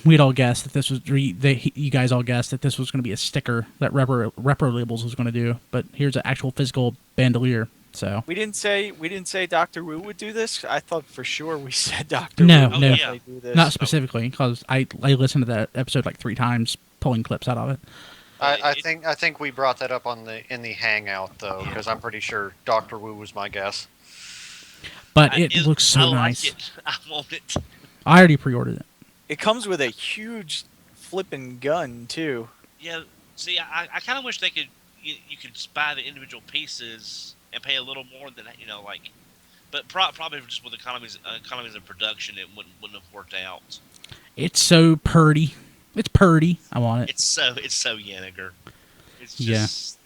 we'd all guessed that this was you guys all guessed that this was going to be a sticker that Repro Labels was going to do, but here's an actual physical bandolier. So We didn't say Dr. Wu would do this. I thought for sure we said Dr. No, Wu would no. definitely do this. not specifically, because I listened to that episode like 3 times, pulling clips out of it. I think we brought that up in the hangout though, because I'm pretty sure Dr. Wu was my guess. But it looks so I nice. like it. I want it. I already pre-ordered it. It comes with a huge flipping gun too. Yeah. See, I kind of wish they could. You could buy the individual pieces and pay a little more than like. But probably just with economies of production, it wouldn't have worked out. It's so purty. It's purty. I want it. It's so Yanniger. It's Yeah. just.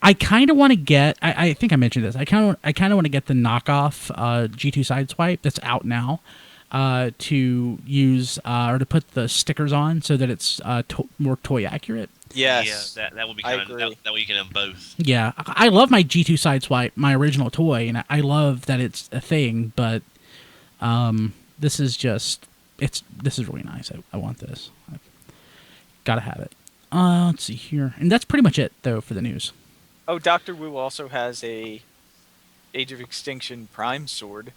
I kind of want to get. I think I mentioned this. I kind of want to get the knockoff G2 Sideswipe that's out now, to use or to put the stickers on so that it's more toy accurate. Yes. Yeah, that would be I kind of agree. that way you can have both. Yeah, I love my G2 Sideswipe, my original toy, and I love that it's a thing. But this is really nice. I want this. I've gotta have it. Let's see here, and that's pretty much it though for the news. Oh, Dr. Wu also has a Age of Extinction Prime sword.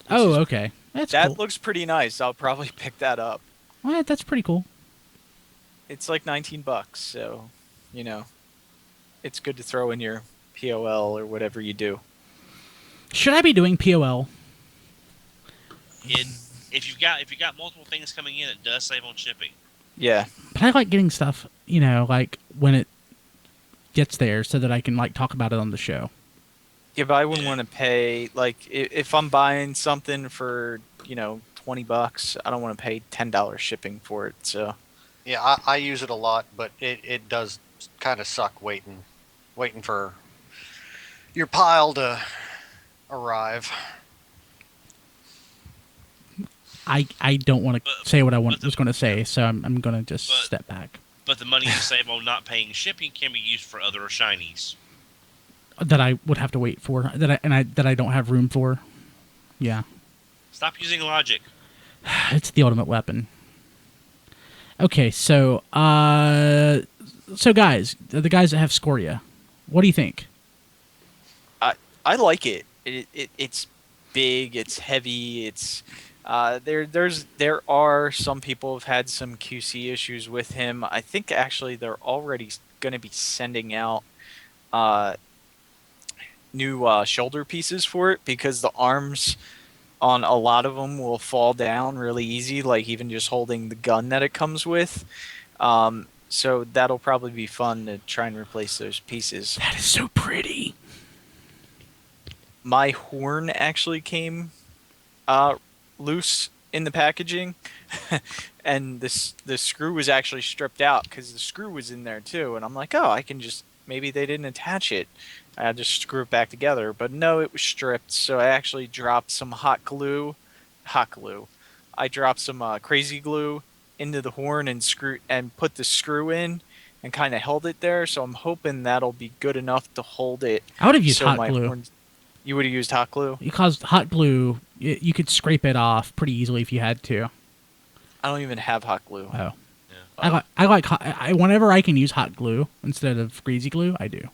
Oh, okay, that's That cool. looks pretty nice. I'll probably pick that up. Well, that's pretty cool. It's like $19, so it's good to throw in your POL or whatever you do. Should I be doing POL? If you've got multiple things coming in, it does save on shipping. Yeah. But I like getting stuff, like when it gets there, so that I can talk about it on the show. Yeah, but I wouldn't want to pay if I'm buying something for $20, I don't want to pay $10 shipping for it. So Yeah, I use it a lot, but it does kind of suck waiting for your pile to arrive. I don't want to say what I was going to say, so I'm going to just But- step back. But the money you save on not paying shipping can be used for other shinies. That I would have to wait for, that I don't have room for. Yeah, Stop using logic. it's the ultimate weapon. Okay, so guys, the guys that have Scoria, what do you think? I like it. It's big. It's heavy. It's there are some people who've had some QC issues with him. I think actually they're already going to be sending out new shoulder pieces for it, because the arms on a lot of them will fall down really easy, like even just holding the gun that it comes with. So that'll probably be fun to try and replace those pieces. That is so pretty. My horn actually came loose in the packaging, and the screw was actually stripped out because the screw was in there too. And I'm like, oh, I can just, maybe they didn't attach it. I just screw it back together, but no, it was stripped. So I actually dropped some hot glue. I dropped some crazy glue into the horn and put the screw in and kind of held it there. So I'm hoping that'll be good enough to hold it. I would have used So hot my glue. horns- You would have used hot glue? Because hot glue, you could scrape it off pretty easily if you had to. I don't even have hot glue. Oh, Yeah. I like whenever I can use hot glue instead of greasy glue, I do.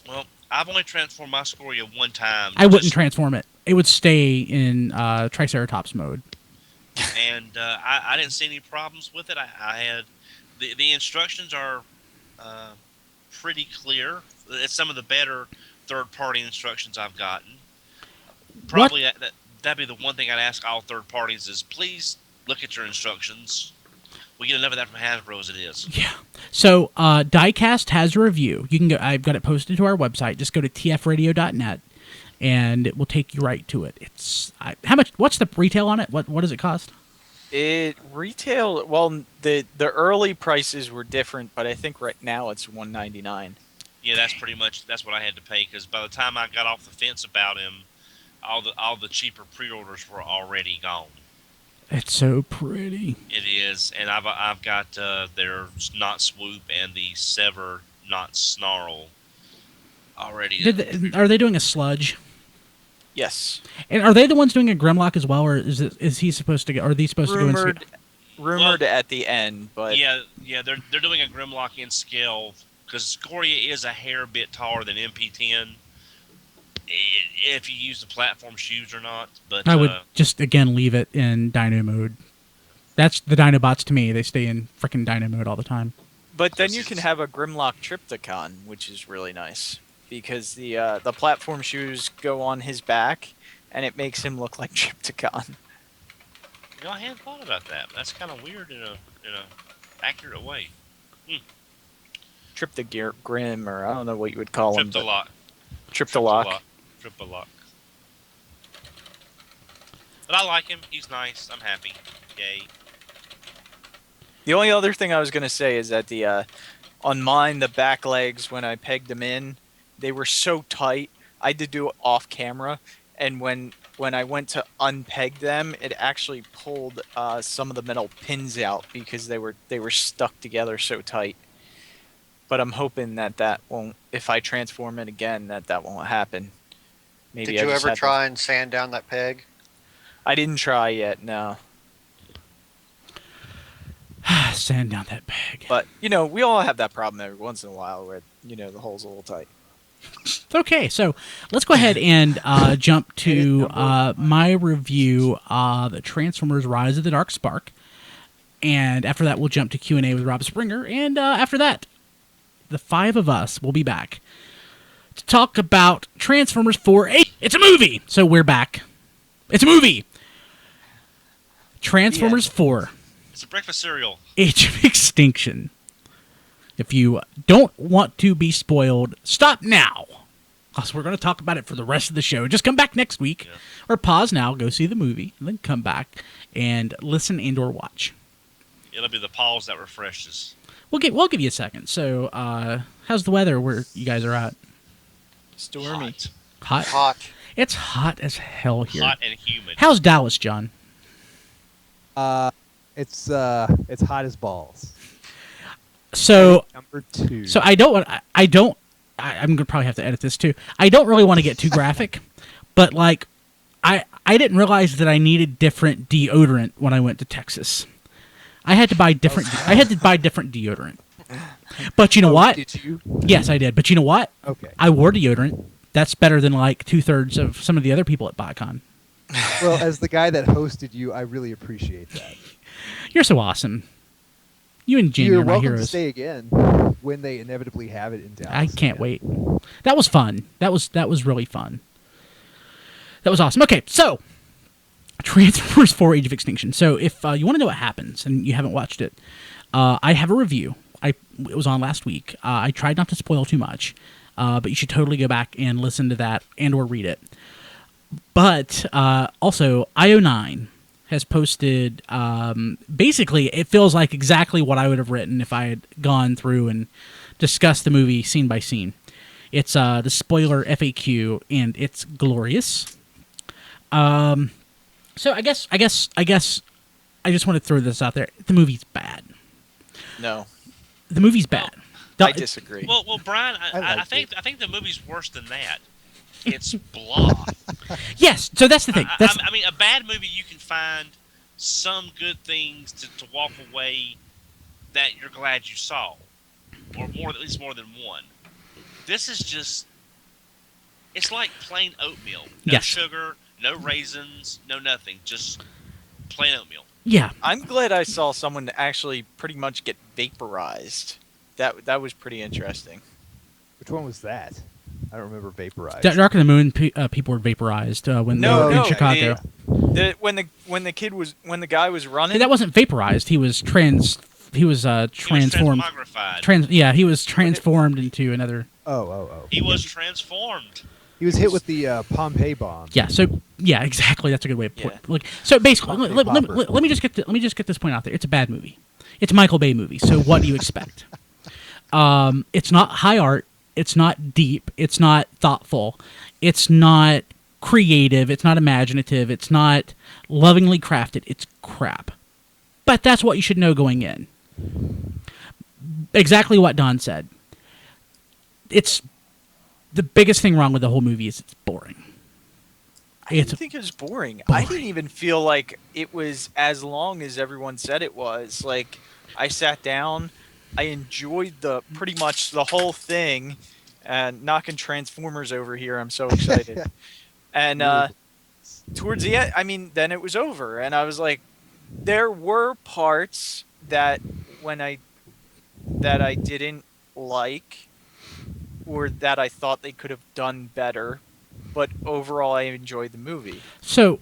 Well, I've only transformed my Scoria one time. I wouldn't just- transform it. It would stay in Triceratops mode. and I didn't see any problems with it. I had the instructions are pretty clear. It's some of the better third-party instructions I've gotten. Probably that'd be the one thing I'd ask all third parties is please look at your instructions. We get enough of that from Hasbro as it is. Yeah. So Diecast has a review. You can go. I've got it posted to our website. Just go to tfradio.net, and it will take you right to it. It's how much? What's the retail on it? What does it cost? It retail, well, the early prices were different, but I think right now it's $199. Yeah, that's what I had to pay because by the time I got off the fence about him, all the cheaper pre-orders were already gone. It's so pretty. It is, and I've got their Knot Swoop and the Sever Knot Snarl already. Are they doing a sludge? Yes. And are they the ones doing a Grimlock as well, or is he supposed to go? Are these supposed to go in? Rumored at the end, but yeah, they're doing a Grimlock in scale because Scoria is a hair bit taller than MP10. If you use the platform shoes or not, but I would just again leave it in Dino mode. That's the Dinobots to me. They stay in frickin' Dino mode all the time. But then you can have a Grimlock Triptychon, which is really nice because the platform shoes go on his back, and it makes him look like Triptychon. You know, I hadn't thought about that. That's kind of weird in a accurate way. Grim, or I don't know what you would call him. Triptylock. But I like him. He's nice. I'm happy. Yay. The only other thing I was going to say is that on mine, the back legs, when I pegged them in, they were so tight, I had to do it off camera. And when I went to unpeg them, it actually pulled some of the metal pins out because they were stuck together so tight. But I'm hoping that won't, if I transform it again, that won't happen. Maybe Did you ever try and sand down that peg? I didn't try yet, no. Sand down that peg. But, we all have that problem every once in a while where, the hole's a little tight. Okay, so let's go ahead and jump to my review of the Transformers Rise of the Dark Spark. And after that, we'll jump to Q&A with Rob Springer. And after that, the five of us will be back to talk about Transformers 4. It's a movie! So we're back. It's a movie! Transformers 4. It's a breakfast cereal. Age of Extinction. If you don't want to be spoiled, stop now. Because we're going to talk about it for the rest of the show. Just come back next week. Yeah. Or pause now, go see the movie, and then come back and listen and or watch. It'll be the pause that refreshes. We'll give you a second. So, how's the weather where you guys are at? Stormy. Hot? It's hot as hell here. Hot and humid. How's Dallas, John? It's hot as balls. So number 2. So I'm gonna probably have to edit this too. I don't really want to get too graphic, but like, I didn't realize that I needed different deodorant when I went to Texas. I had to buy different deodorant. But you know what? Did you? Yes, I did. But you know what? Okay. I wore deodorant. That's better than like 2/3 of some of the other people at BotCon. Well, as the guy that hosted you, I really appreciate that. You're so awesome. You and Jen You're are my welcome heroes. to stay again when they inevitably have it in Dallas. I can't wait. That was fun. That was really fun. That was awesome. Okay, so Transformers 4 Age of Extinction. So if you want to know what happens and you haven't watched it, I have a review. It was on last week. I tried not to spoil too much, but you should totally go back and listen to that and or read it. But also, IO9 has posted, basically, it feels like exactly what I would have written if I had gone through and discussed the movie scene by scene. It's the spoiler FAQ, and it's glorious. So I guess I just want to throw this out there. The movie's bad. No. The movie's bad. I disagree. Well, Brian, I think the movie's worse than that. It's blah. Yes, so that's the thing. I mean, a bad movie, you can find some good things to walk away that you're glad you saw, or at least more than one. This is just, it's like plain oatmeal. No sugar, no raisins, no nothing. Just plain oatmeal. Yeah. I'm glad I saw someone actually pretty much get vaporized. That was pretty interesting. Which one was that? I don't remember vaporized. Dark of the Moon, people were vaporized when they were in Chicago. When the guy was running. That wasn't vaporized. He was transformed. He was transformed into another. He was transformed. He was hit with the Pompeii bomb. Yeah. So yeah, exactly. That's a good way of putting it. Like, so basically, let me just get this point out there. It's a bad movie. It's a Michael Bay movie. So what do you expect? It's not high art. It's not deep. It's not thoughtful. It's not creative. It's not imaginative. It's not lovingly crafted. It's crap. But that's what you should know going in. Exactly what Don said. It's the biggest thing wrong with the whole movie is it's boring. I didn't think it was boring. I didn't even feel like it was as long as everyone said it was. Like, I sat down, I enjoyed pretty much the whole thing, and knocking Transformers over here. I'm so excited. And towards the end, I mean, then it was over, and I was like, there were parts that I didn't like, or that I thought they could have done better. But overall, I enjoyed the movie. So,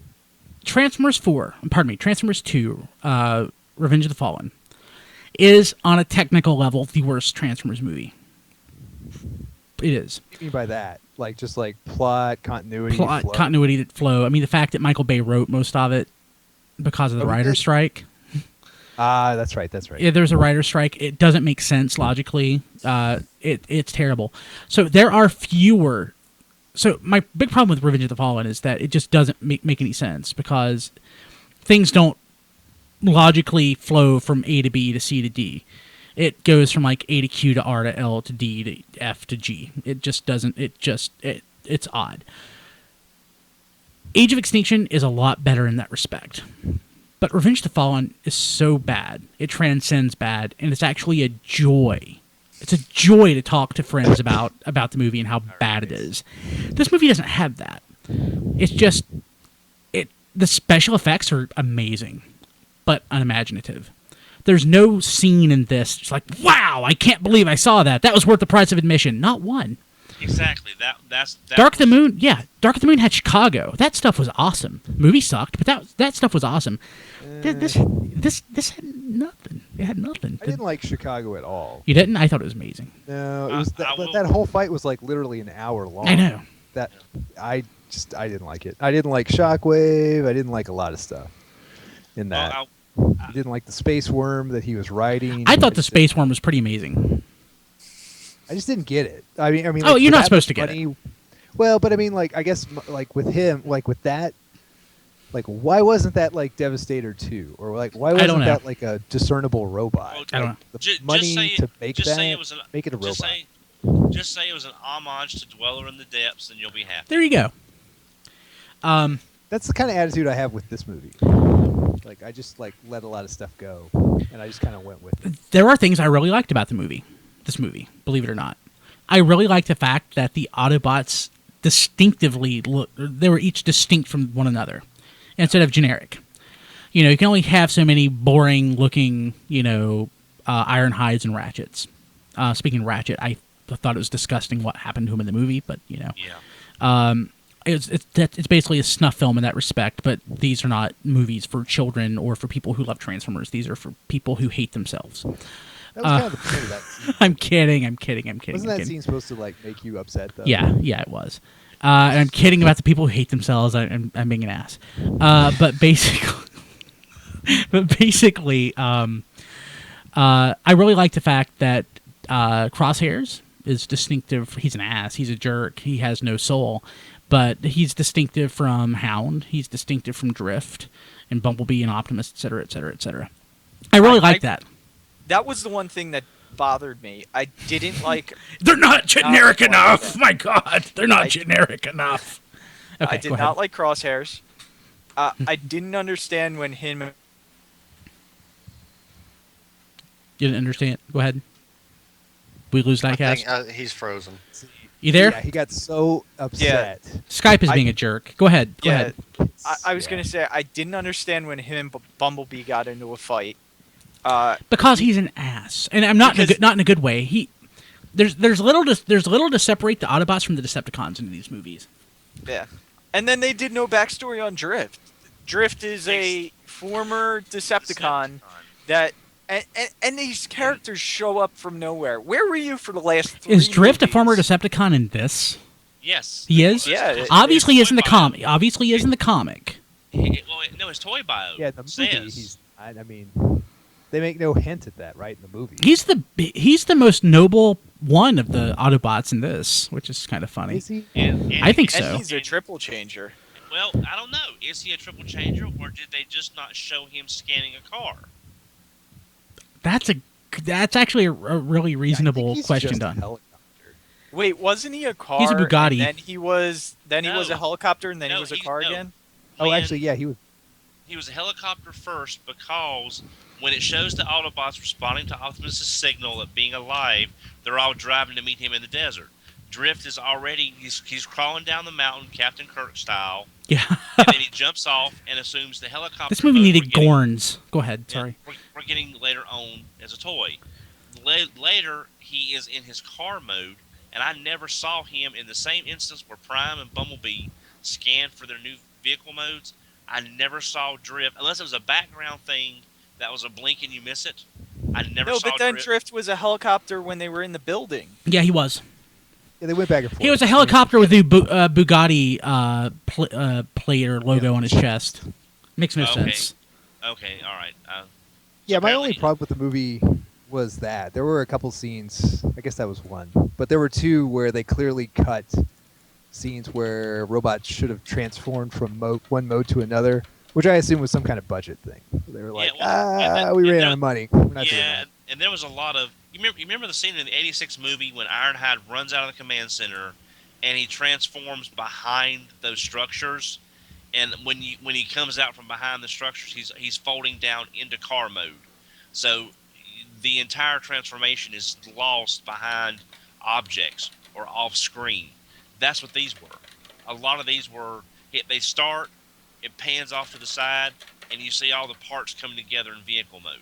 Transformers 2, Revenge of the Fallen, is, on a technical level, the worst Transformers movie. It is. What do you mean by that? Like, just like plot, continuity, flow. I mean, the fact that Michael Bay wrote most of it because of the writer's strike. That's right. Yeah, there's a writer's strike. It doesn't make sense logically. It's terrible. So there are fewer... So my big problem with Revenge of the Fallen is that it just doesn't make any sense because things don't logically flow from A to B to C to D. It goes from like A to Q to R to L to D to F to G. It just doesn't. It's odd. Age of Extinction is a lot better in that respect. But Revenge of the Fallen is so bad. It transcends bad, and it's actually a joy. It's a joy to talk to friends about the movie and how bad it is. This movie doesn't have that. It's just the special effects are amazing, but unimaginative. There's no scene in this. It's like, wow, I can't believe I saw that. That was worth the price of admission. Not one. Exactly. That's Dark of the Moon. Yeah, Dark of the Moon had Chicago. That stuff was awesome. Movie sucked, but that stuff was awesome. This had nothing. It had nothing. I didn't like Chicago at all. You didn't? I thought it was amazing. No, it was that whole fight was like literally an hour long. I know. I didn't like it. I didn't like Shockwave. I didn't like a lot of stuff in that. I didn't like the space worm that he was riding. I thought the space worm was pretty amazing. I just didn't get it. I mean, oh, you're not supposed to get it. Well, but I mean, like, I guess, like with him, like with that, like, why wasn't that like Devastator 2, or like, why wasn't that like a discernible robot? Well, I don't know. The money to make that, make it a robot. Just say it was an homage to Dweller in the Depths, and you'll be happy. There you go. That's the kind of attitude I have with this movie. Like, I just like let a lot of stuff go, and I just kind of went with it. There are things I really liked about this movie, believe it or not. I really like the fact that the Autobots distinctively they were each distinct from one another instead of generic. You know, you can only have so many boring looking, iron hides and ratchets. Speaking of Ratchet, I thought it was disgusting what happened to him in the movie, but it's basically a snuff film in that respect, but these are not movies for children or for people who love Transformers. These are for people who hate themselves. That was kind of the point of that scene. I'm kidding. Wasn't that scene supposed to like make you upset though? Yeah, it was. And I'm kidding about the people who hate themselves. I'm being an ass. But basically, I really like the fact that Crosshairs is distinctive. He's an ass. He's a jerk. He has no soul. But he's distinctive from Hound. He's distinctive from Drift and Bumblebee and Optimus, et cetera, et cetera, et cetera. I really like that. That was the one thing that bothered me. I didn't like... They're not generic enough! My God! They're not generic enough! Okay, I did not like Crosshairs. I didn't understand when him... You didn't understand? Go ahead. We lose Diecast? He's frozen. You there? Yeah, he got so upset. Yeah. Skype is being a jerk. Go ahead. Go ahead. I was going to say, I didn't understand when him and Bumblebee got into a fight. Because he's an ass, and I'm not in a good way. There's little to separate the Autobots from the Decepticons in these movies. Yeah, and then they did no backstory on Drift. Drift is a former Decepticon that, and these characters show up from nowhere. Where were you for the last 3 Is Drift movies? a former Decepticon in this? Yes, he is. Yeah, obviously, he is in the comic. Obviously, he is in the comic. No, his toy bio. Yeah, the movie. says. I mean. they make no hint at that, right, in the movie. He's the most noble one of the Autobots in this, which is kind of funny. Is he? And I think so. And he's a triple changer. Well, I don't know. Is he a triple changer, or did they just not show him scanning a car? That's actually a really reasonable I think he's question, just a Don. helicopter. Wait, wasn't he a car? He's a Bugatti. And then he was a helicopter, and then he No, was a he's- car no. again. Oh, When actually, yeah, he was. he was a helicopter first because when it shows the Autobots responding to Optimus' signal of being alive, they're all driving to meet him in the desert. Drift is already he's crawling down the mountain, Captain Kirk style, Yeah. and then he jumps off and assumes the helicopter. This movie mode needed we're getting- Gorns. Go ahead. Yeah, Sorry. we're getting later on as a toy. Later, he is in his car mode, and I never saw him in the same instance where Prime and Bumblebee scanned for their new vehicle modes. I never saw Drift, unless it was a background thing that was a blink and you miss it. I never No, saw but then Drift. Drift was a helicopter when they were in the building. Yeah, he was. Yeah, they went back and forth. He was a helicopter with the Bugatti plate or logo on his chest. Makes no Okay. sense. Okay, all right. Yeah, my apparently- only problem with the movie was that there were a couple scenes. I guess that was one, but there were two where they clearly cut scenes where robots should have transformed from one mode to another, which I assume was some kind of budget thing. They were like, we ran out of money. We're not doing Yeah, that. and there was a lot of. You remember the scene in the '86 movie when Ironhide runs out of the command center, and he transforms behind those structures, and when he comes out from behind the structures, he's folding down into car mode. So the entire transformation is lost behind objects or off screen. That's what these were. A lot of these were. They start, it pans off to the side, and you see all the parts coming together in vehicle mode.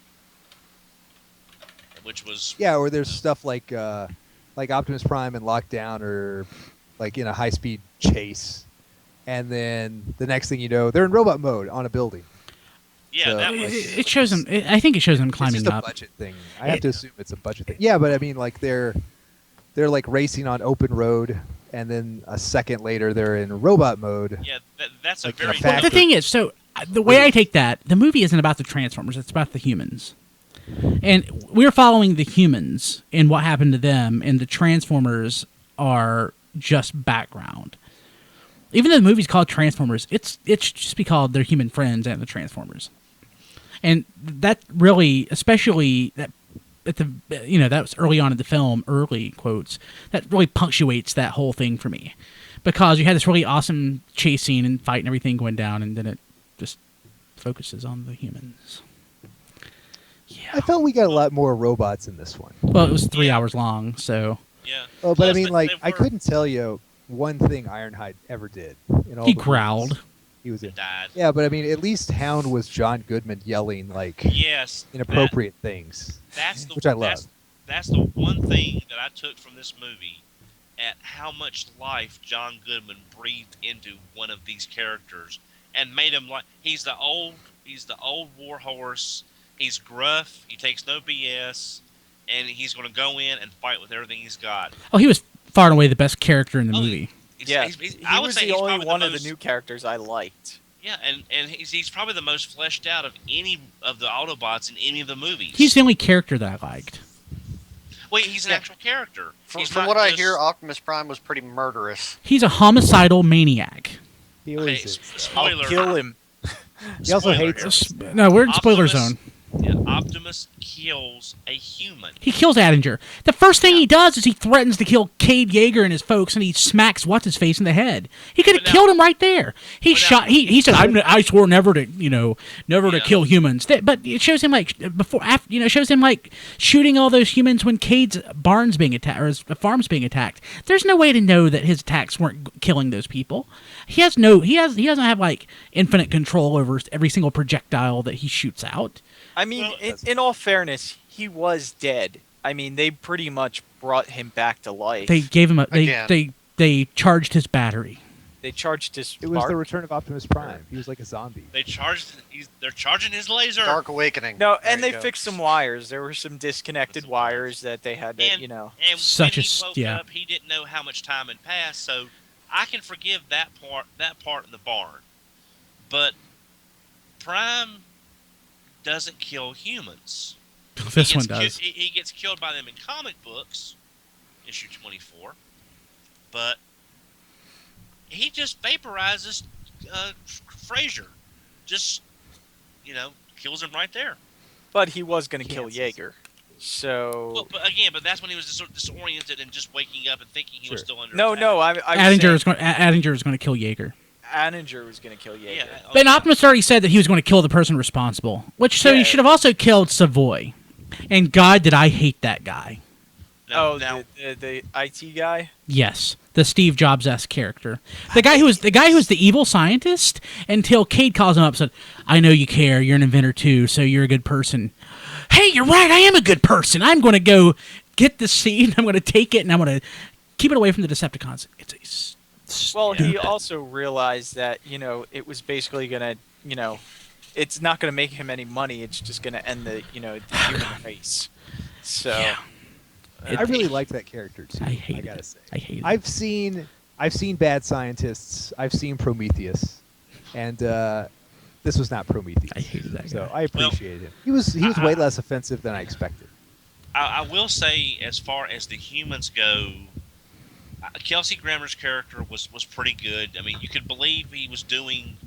Which was Yeah, or there's stuff like Optimus Prime and Lockdown, or like in a high-speed chase, and then the next thing you know, they're in robot mode on a building. yeah, So- that was It shows him. I think it shows him It's climbing just a up. budget thing. I have to assume it's a budget thing. Yeah, but I mean, like they're like racing on open road, and then a second later they're in robot mode. yeah. That's a Like in a very factory. The thing is, so the way I take that, the movie isn't about the Transformers; it's about the humans, and we're following the humans and what happened to them, and the Transformers are just background. Even though the movie's called Transformers, it should just be called Their Human Friends and the Transformers, and that really, especially that. At the that was early on in the film, early quotes, that really punctuates that whole thing for me, because you had this really awesome chase scene and fight and everything going down, and then it just focuses on the humans. Yeah. I felt we got a lot more robots in this one. Well, it was 3 hours long, so yeah. Oh, but I Plus, mean, like, they I were- couldn't tell you one thing Ironhide ever did. In all he the movies growled. He was in. died. Yeah, but I mean, at least Hound was John Goodman yelling like Yes, inappropriate things, That's the which I love. That's the one thing that I took from this movie, at how much life John Goodman breathed into one of these characters and made him like he's the old war horse. He's gruff. He takes no BS, and he's going to go in and fight with everything he's got. Oh, he was far and away the best character in the Oh, movie. Yeah, he he was the only one of the most, new characters I liked. Yeah, and he's probably the most fleshed out of any of the Autobots in any of the movies. He's the only character that I liked. Wait, he's an Yeah. actual character. From, He's from not what I just- hear, Optimus Prime was pretty murderous. He's a homicidal maniac. He Okay, always is. spoiler. I'll kill him. He also Spoiler hates here. us. No, we're in spoiler Optimus- zone. Yeah, Optimus kills a human. He kills Attinger. The first thing he does is he threatens to kill Cade Yeager and his folks, and he smacks what's-his-face in the head. He could have But now- killed him right there. He but now- shot. He said, "I swore never to, never to Yeah. kill humans." But it shows him like it shows him like shooting all those humans when Cade's barn's being attacked or his farm's being attacked. There's no way to know that his attacks weren't killing those people. He doesn't have like infinite control over every single projectile that he shoots out. I mean, Well, in all fairness, he was dead. I mean, they pretty much brought him back to life. They gave him Again. they charged his battery. They charged his It was the spark. return of Optimus Prime. He was like a zombie. They're charging his laser. Dark Awakening. No, There and you they go. fixed some wires. There were some disconnected Some wires. wires that they had to, And Oh, Such when a he woke yeah. up, he didn't know how much time had passed, so I can forgive that part in the barn. But Prime doesn't kill humans. This one does. He gets killed by them in comic books, issue 24, but he just vaporizes Frazier. Just, kills him right there. But he was going to kill Jaeger. So... Well, but that's when he was disoriented and just waking up and thinking he was still under attack. Attinger was going to kill Jaeger. Attinger was going to kill Jaeger. Yeah, But Optimus already said that he was going to kill the person responsible. He should have also killed Savoy. And God, did I hate that guy. The IT guy? Yes, the Steve Jobs-esque character. The guy who was the evil scientist until Cade calls him up and said, "I know you care. You're an inventor too, so you're a good person." Hey, you're right. I am a good person. I'm going to go get the seed. I'm going to take it, and I'm going to keep it away from the Decepticons. Well, he also realized that it was basically going to it's not going to make him any money. It's just going to end the human race. So. Yeah. I really liked that character too. I gotta say. I hate it. I've seen Bad Scientists. I've seen Prometheus, and this was not Prometheus. I hated that guy. So I appreciated him. He was way less offensive than I expected. I will say, as far as the humans go, Kelsey Grammer's character was pretty good. I mean, you could believe he was doing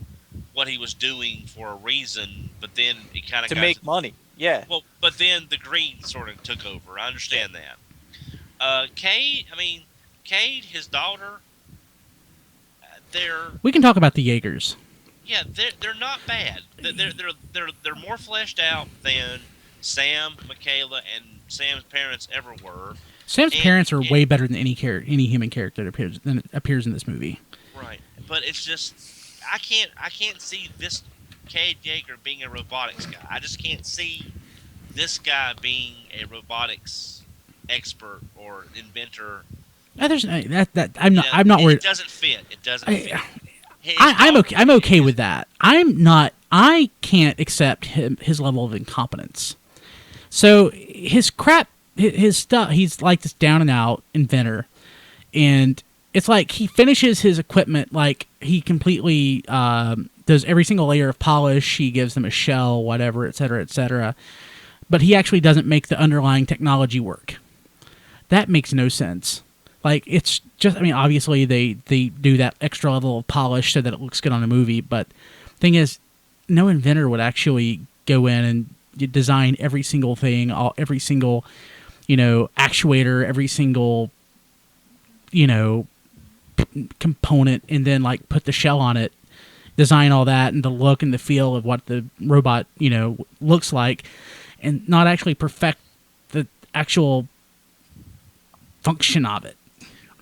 what he was doing for a reason, but then it kind of to make money. Yeah. Well, but then the greed sort of took over. I understand that. Cade, his daughter, we can talk about the Jaegers. Yeah, they're not bad. They're more fleshed out than Sam, Michaela, and Sam's parents ever were. Sam's parents are way better than any human character that appears in this movie. Right, but it's just I can't see this Cade Yeager being a robotics guy. I just can't see this guy being a robotics expert or inventor. No, there's I'm not worried. It doesn't fit. It doesn't fit. I'm okay. I'm okay with that. I'm not. I can't accept his level of incompetence. So his crap, his stuff. He's like this down and out inventor, and it's like he finishes his equipment like he completely does every single layer of polish. He gives them a shell, whatever, etc., etc. But he actually doesn't make the underlying technology work. That makes no sense. Like, it's just, obviously they do that extra level of polish so that it looks good on a movie, but the thing is, no inventor would actually go in and design every single thing, every single, actuator, every single, component, and then, like, put the shell on it, design all that, and the look and the feel of what the robot, looks like, and not actually perfect the actual function of it.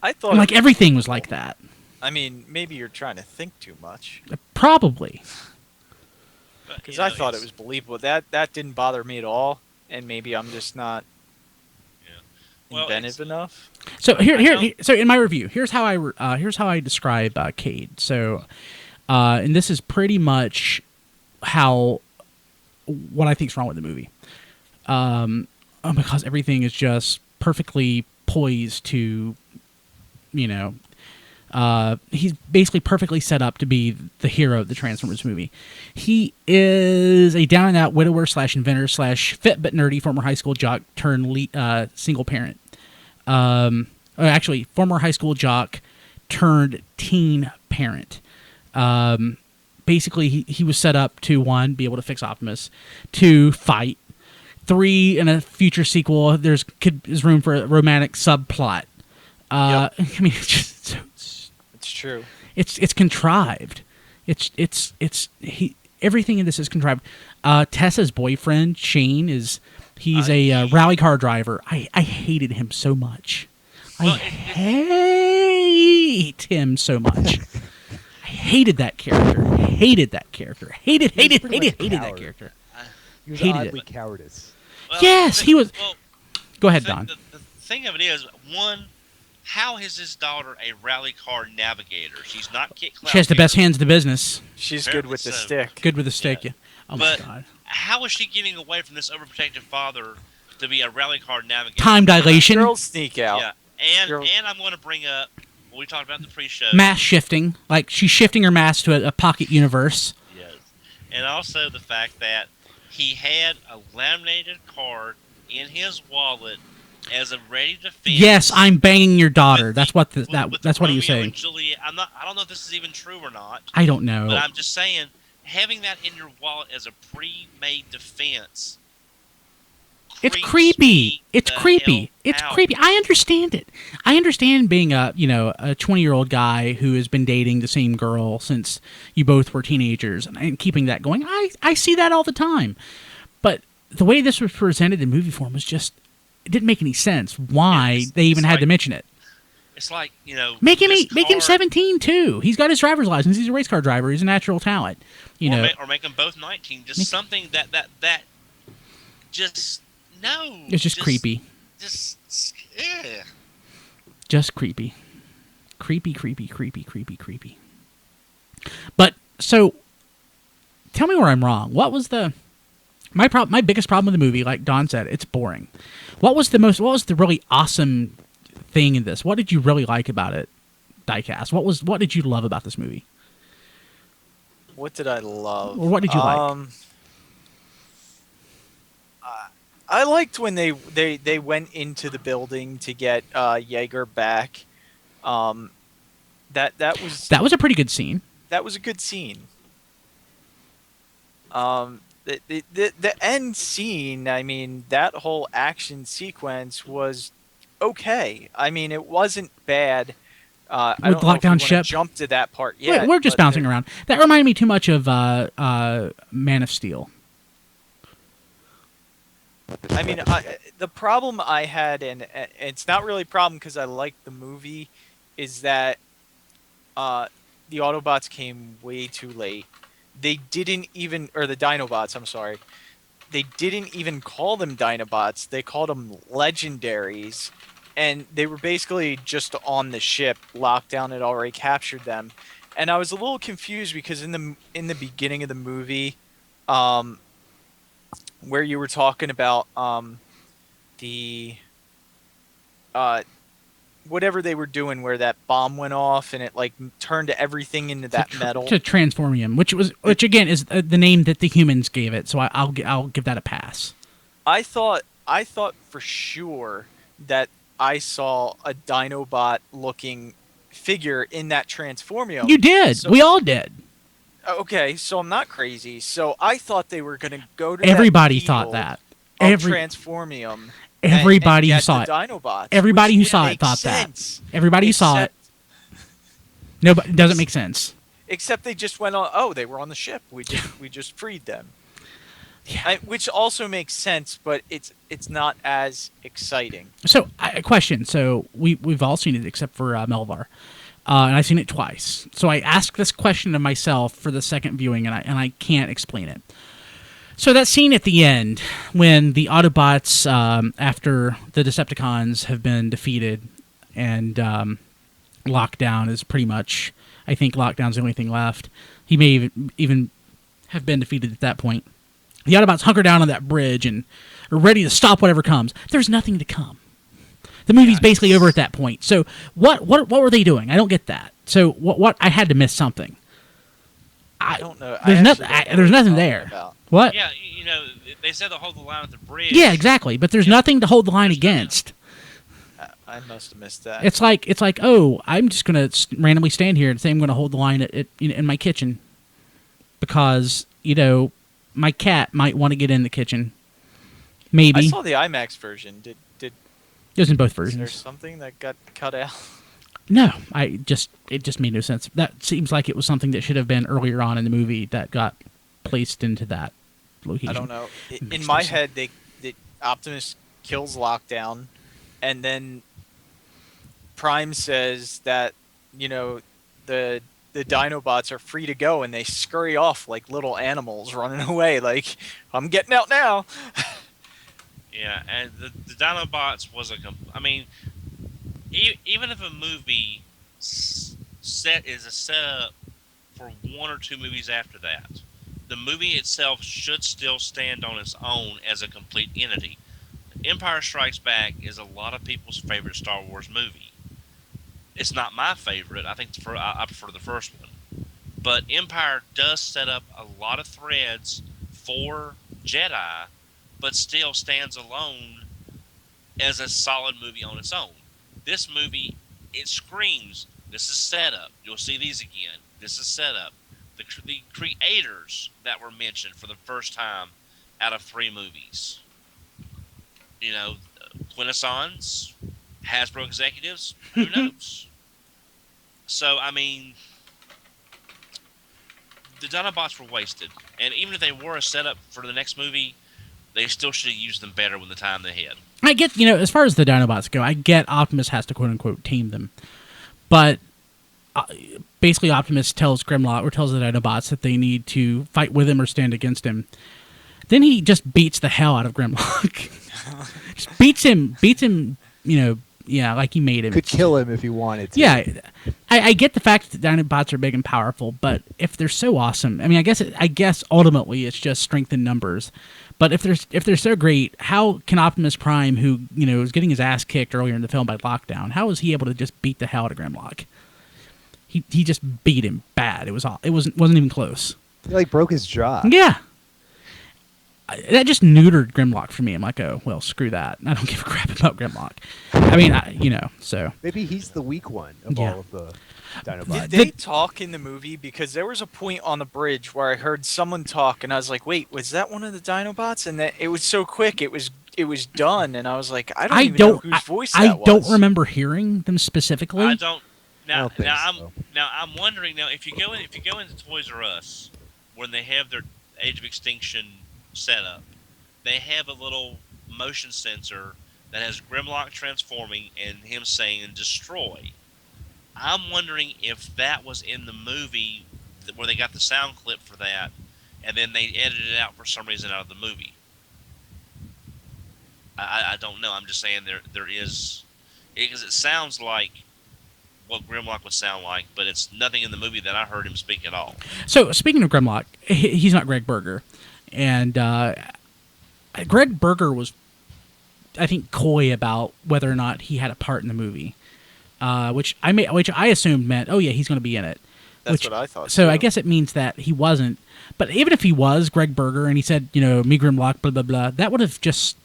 I thought like everything was like that. Maybe you're trying to think too much. Probably. Because I thought it was believable. That didn't bother me at all, and maybe I'm just not inventive enough. So so in my review, here's how I describe Cade. So, and this is pretty much what I think is wrong with the movie. Because everything is just perfectly poised to, he's basically perfectly set up to be the hero of the Transformers movie. He is a down and out widower / inventor / fit but nerdy former high school jock turned single parent. Actually, former high school jock turned teen parent. Basically, he was set up to 1, be able to fix Optimus, 2, fight, 3, in a future sequel, there's room for a romantic subplot. Yep. It's just it's true. It's contrived. Everything in this is contrived. Tessa's boyfriend Shane he's a rally car driver. I hated him so much. I hate him so much. I hated that character. Hated that character. Hated that character. He was Hated oddly it. cowardice. Well, Yes, he was. Well, Go ahead, Don. The thing of it is, one, how is his daughter a rally car navigator? She's not Kit Cloud. She has the best hands in the business. She's good with the stick. Good with the stick. Yeah. Oh But my God. how is she getting away from this overprotective father to be a rally car navigator? Time dilation. Girls sneak out. Yeah, and I'm going to bring up what we talked about in the pre-show. Mass shifting. Like, she's shifting her mass to a pocket universe. Yes, and also the fact that he had a laminated card in his wallet as a ready defense. Yes, I'm banging your daughter. with That's the- what with that's the what he was Romeo saying. and Juliet. I don't know if this is even true or not. I don't know. But I'm just saying, having that in your wallet as a pre-made defense. It's creeps creepy. me It's the creepy. hell It's out. creepy. I understand it. I understand being a 20-year-old guy who has been dating the same girl since you both were teenagers and keeping that going. I see that all the time. But the way this was presented in movie form was just, it didn't make any sense. Why they even had to mention it? It's like, Make him this car- 17 too. He's got his driver's license. He's a race car driver. He's a natural talent. or make them both 19. Just something that just no. It's just creepy. Just yeah. Just creepy. Creepy. But so, tell me where I'm wrong. What was my biggest problem with the movie? Like Don said, it's boring. What was the really awesome thing in this? What did you really like about it, Diecast? What did you love about this movie? What did I love? Or what did you like? I liked when they went into the building to get Jaeger back. That was a pretty good scene. That was a good scene. The end scene, I mean, that whole action sequence was okay. I mean, it wasn't bad. I don't know if we lockdown wanna ship. jump to that part. Yeah, We're just bouncing around. That reminded me too much of Man of Steel. I mean, the problem I had, and it's not really a problem because I liked the movie, is that the Autobots came way too late. They didn't even, or the Dinobots, I'm sorry. They didn't even call them Dinobots. They called them Legendaries. And they were basically just on the ship. Lockdown had already captured them. And I was a little confused because in the beginning of the movie, where you were talking about the whatever they were doing, where that bomb went off and it like turned everying into that metal to Transformium, which again is the name that the humans gave it. So I'll give that a pass. I thought for sure that I saw a Dinobot looking figure in that Transformium. You did. So, we all did. Okay, so I'm not crazy. So I thought they were going to go to Everybody that thought that. Transformium. Everybody and who get saw the it. Dinobots, Everybody who which saw it makes thought sense. that. Everybody who saw it. No, but it doesn't make sense. Except they just went on. Oh, they were on the ship. We just freed them. Yeah. Which also makes sense, but it's not as exciting. So, a question. So we've all seen it except for Melvar, and I've seen it twice. So I asked this question of myself for the second viewing, and I can't explain it. So that scene at the end when the Autobots, after the Decepticons have been defeated, and Lockdown is pretty much, I think Lockdown's the only thing left. He may even have been defeated at that point. The Autobots hunker down on that bridge and are ready to stop whatever comes. There's nothing to come. The movie's basically over at that point. So what were they doing? I don't get that. So what I had to miss something. I don't know. There's nothing there. About. What? Yeah, they said to hold the line at the bridge. Yeah, exactly. But there's nothing to hold the line against. I must have missed that. It's like, oh, I'm just gonna randomly stand here and say I'm gonna hold the line in my kitchen because my cat might want to get in the kitchen. Maybe. I saw the IMAX version. Did it was in both is there versions. something that got cut out? No, it just made no sense. That seems like it was something that should have been earlier on in the movie that got placed into that location. I don't know. In my head, the Optimus kills Lockdown, and then Prime says that the Dinobots are free to go, and they scurry off like little animals running away. Like, I'm getting out now. Yeah, and the Dinobots was I mean, even if a movie is a setup for one or two movies after that, the movie itself should still stand on its own as a complete entity. Empire Strikes Back is a lot of people's favorite Star Wars movie. It's not my favorite. I prefer the first one. But Empire does set up a lot of threads for Jedi, but still stands alone as a solid movie on its own. This movie, it screams, this is setup. You'll see these again. This is setup. The creators that were mentioned for the first time out of 3 movies. You know, Quintessons, Hasbro executives, who knows? So, I mean, the Dinobots were wasted. And even if they were a setup for the next movie, they still should have used them better with the time they had. I get, as far as the Dinobots go, I get Optimus has to quote-unquote tame them. But basically Optimus tells Grimlock, or tells the Dinobots, that they need to fight with him or stand against him. Then he just beats the hell out of Grimlock. Just beats him, like he made him. Could kill him if he wanted to. Yeah, I get the fact that the Dinobots are big and powerful, but if they're so awesome, I mean, I guess ultimately it's just strength in numbers. But if they're so great, how can Optimus Prime, who was getting his ass kicked earlier in the film by Lockdown, how was he able to just beat the hell out of Grimlock? He just beat him bad. It wasn't even close. He broke his jaw. Yeah. That just neutered Grimlock for me. I'm like, oh, well, screw that. I don't give a crap about Grimlock. I mean, so. Maybe he's the weak one of all of the Dinobots. Did they talk in the movie? Because there was a point on the bridge where I heard someone talk, and I was like, wait, was that one of the Dinobots? And it was so quick, it was done, and I was like, I don't even know whose voice that was. I don't remember hearing them specifically. I don't. Now so. I'm wondering now if you go into Toys R Us when they have their Age of Extinction setup, they have a little motion sensor that has Grimlock transforming and him saying destroy. I'm wondering if that was in the movie where they got the sound clip for that, and then they edited it out for some reason out of the movie. I don't know. I'm just saying there is, because it sounds like what Grimlock would sound like, but it's nothing in the movie that I heard him speak at all. So speaking of Grimlock, he's not Greg Berger. And Greg Berger was, I think, coy about whether or not he had a part in the movie, which I assumed meant, oh yeah, he's going to be in it. That's what I thought. So too. I guess it means that he wasn't. But even if he was Greg Berger and he said, me Grimlock, blah blah blah, that would have just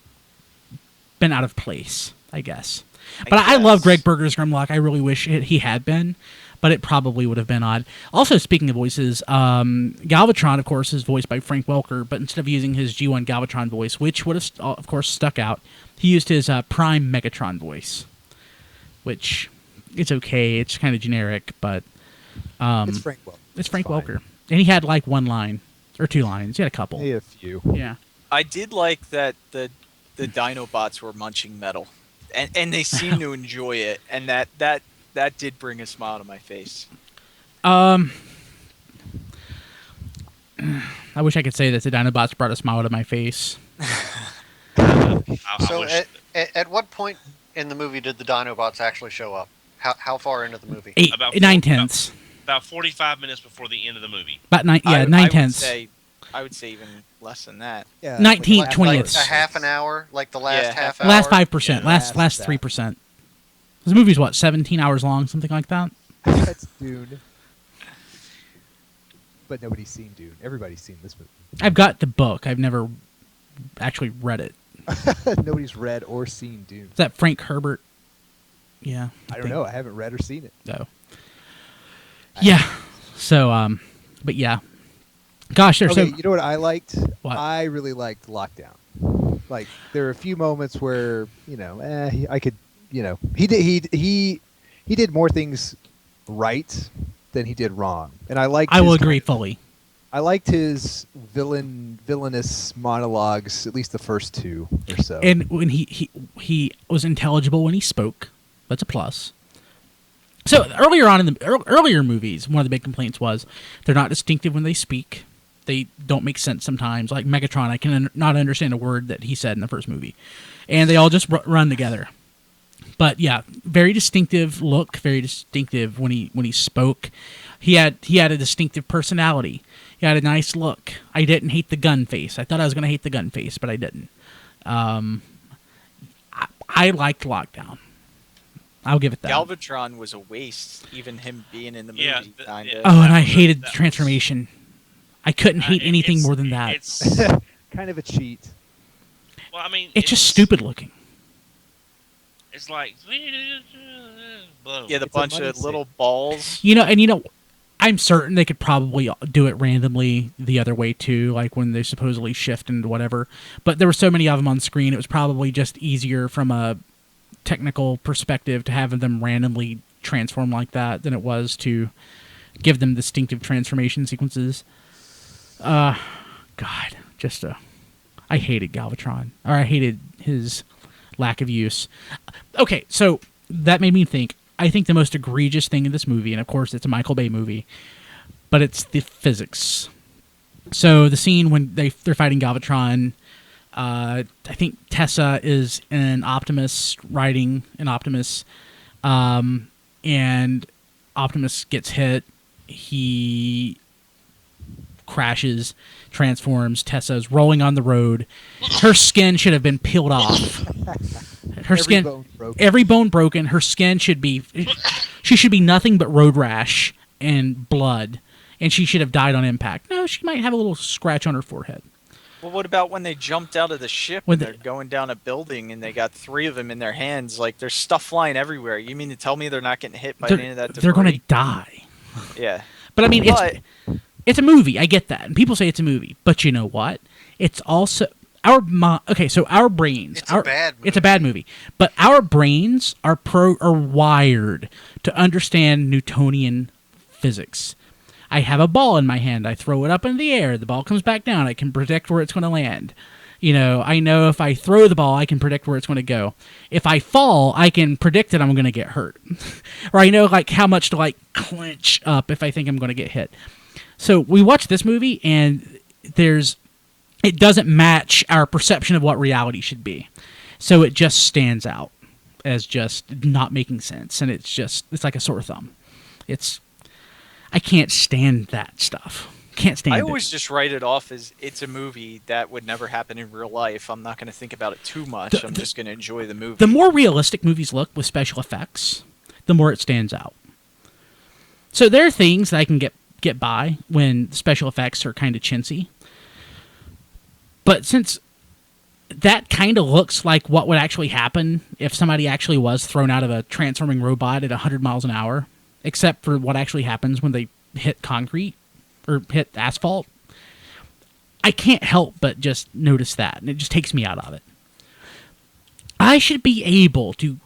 been out of place, I guess. But I love Greg Berger's Grimlock. I really wish he had been. But it probably would have been odd. Also, speaking of voices, Galvatron, of course, is voiced by Frank Welker, but instead of using his G1 Galvatron voice, which would have, of course, stuck out, he used his Prime Megatron voice, which it's okay. It's kind of generic, but it's Frank Welker. It's Frank Welker. And he had like 1 line, or 2 lines. He had a couple. He had a few. Yeah. I did like that the Dinobots were munching metal, and they seemed to enjoy it, and that did bring a smile to my face. I wish I could say that the Dinobots brought a smile to my face. So at what point in the movie did the Dinobots actually show up? How far into the movie? 9/10. About 45 minutes before the end of the movie. About 9/10. I would say even less than that. Yeah, 19th, 20th. Like a half an hour, like the last half hour. Last 5%. Yeah, last 3%. This movie's what, 17 hours long, something like that? That's Dune. But nobody's seen Dune. Everybody's seen this movie. I've got the book. I've never actually read it. Nobody's read or seen Dune. Is that Frank Herbert? Yeah. I don't know. I haven't read or seen it. No. Yeah. So, but yeah. Gosh, there's okay, so... you know what I liked? What? I really liked Lockdown. Like, there are a few moments where, I could, he did more things right than he did wrong. And I will agree fully. I liked his villainous monologues, at least the first 2 or so. And when he was intelligible when he spoke. That's a plus. So earlier on in the earlier movies, one of the big complaints was they're not distinctive when they speak. They don't make sense sometimes. Like Megatron, I can not understand a word that he said in the first movie. And they all just run together. But yeah, very distinctive look, very distinctive when he spoke. He had a distinctive personality. He had a nice look. I didn't hate the gun face. I thought I was going to hate the gun face, but I didn't. I liked Lockdown. I'll give it that. Galvatron was a waste, even him being in the movie. Yeah, oh, and I hated the transformation. I couldn't hate anything more than that. It's kind of a cheat. Well, I mean, it's just stupid looking. It's like, boom. Yeah, the It's a bunch money of sink. little balls. I'm certain they could probably do it randomly the other way too, like when they supposedly shift into whatever. But there were so many of them on screen, it was probably just easier from a technical perspective to have them randomly transform like that than it was to give them distinctive transformation sequences. God, I hated Galvatron, or I hated his lack of use. Okay, so that made me think. I think the most egregious thing in this movie, and of course it's a Michael Bay movie, but it's the physics. So the scene when they're fighting Galvatron, I think Tessa is an Optimus riding an Optimus, and Optimus gets hit. He crashes, transforms. Tessa's rolling on the road. Her skin should have been peeled off. Every bone broken. Her skin should be nothing but road rash and blood, and she should have died on impact. No, she might have a little scratch on her forehead. Well, what about when they jumped out of the ship When and they- they're going down a building and they got 3 of them in their hands? Like, there's stuff flying everywhere. You mean to tell me they're not getting hit by any of that debris? They're going to die. Yeah. But I mean, But- it's a movie. I get that, and people say it's a movie. But you know what? It's also our brains. It's a bad movie. It's a bad movie. But our brains are wired to understand Newtonian physics. I have a ball in my hand. I throw it up in the air. The ball comes back down. I can predict where it's going to land. I know if I throw the ball, I can predict where it's going to go. If I fall, I can predict that I'm going to get hurt. Or I know like how much to like clench up if I think I'm going to get hit. So we watch this movie and it doesn't match our perception of what reality should be. So it just stands out as just not making sense. And it's like a sore thumb. I can't stand that stuff. Can't stand I it. always just write it off as it's a movie that would never happen in real life. I'm not going to think about it too much. I'm just going to enjoy the movie. The more realistic movies look with special effects, the more it stands out. So there are things that I can get by when special effects are kind of chintzy. But since that kind of looks like what would actually happen if somebody actually was thrown out of a transforming robot at 100 miles an hour, except for what actually happens when they hit concrete or hit asphalt, I can't help but just notice that, and it just takes me out of it. I should be able to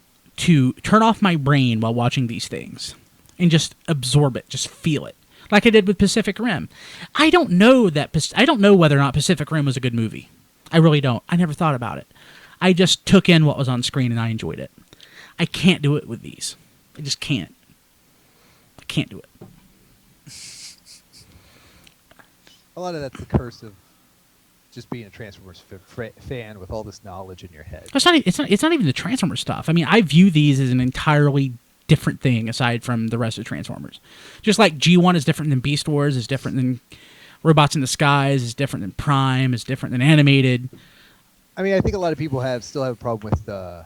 turn off my brain while watching these things and just absorb it, just feel it, like I did with Pacific Rim. I don't know whether or not Pacific Rim was a good movie. I really don't. I never thought about it. I just took in what was on screen and I enjoyed it. I can't do it with these. I just can't. I can't do it. A lot of that's the curse of just being a Transformers fan with all this knowledge in your head. It's not even the Transformers stuff. I mean, I view these as an entirely different thing aside from the rest of Transformers. Just like G1 is different than Beast Wars, is different than Robots in the Skies, is different than Prime, is different than Animated. I mean, I think a lot of people still have a problem with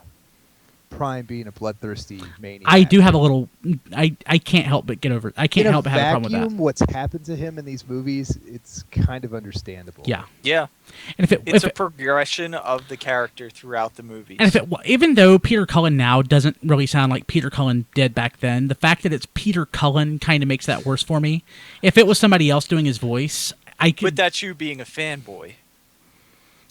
Prime being a bloodthirsty maniac. I do have a little. I can't help but get over it. I can't help but have a problem with that. What's happened to him in these movies, it's kind of understandable. Yeah. Yeah. And It's a progression of the character throughout the movies. And even though Peter Cullen now doesn't really sound like Peter Cullen did back then, the fact that it's Peter Cullen kind of makes that worse for me. If it was somebody else doing his voice, I could. But that's you being a fanboy.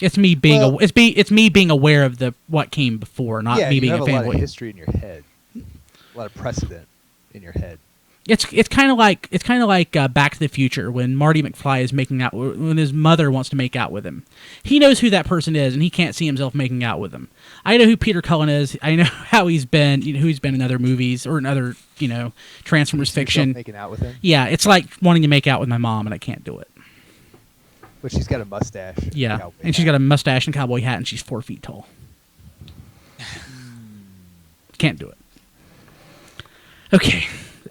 It's me being it's me being aware of what came before, not me being a fanboy. You have a lot of fanboy. history in your head, a lot of precedent in your head. It's kind of like Back to the Future when Marty McFly is making out when his mother wants to make out with him. He knows who that person is, and he can't see himself making out with him. I know who Peter Cullen is. I know how he's been. Who he's been in other movies or in other Transformers fiction. Making out with him. Yeah, it's like wanting to make out with my mom, and I can't do it. But she's got a mustache. Yeah, and she's got a mustache and cowboy hat, and she's 4 feet tall. Can't do it. Okay.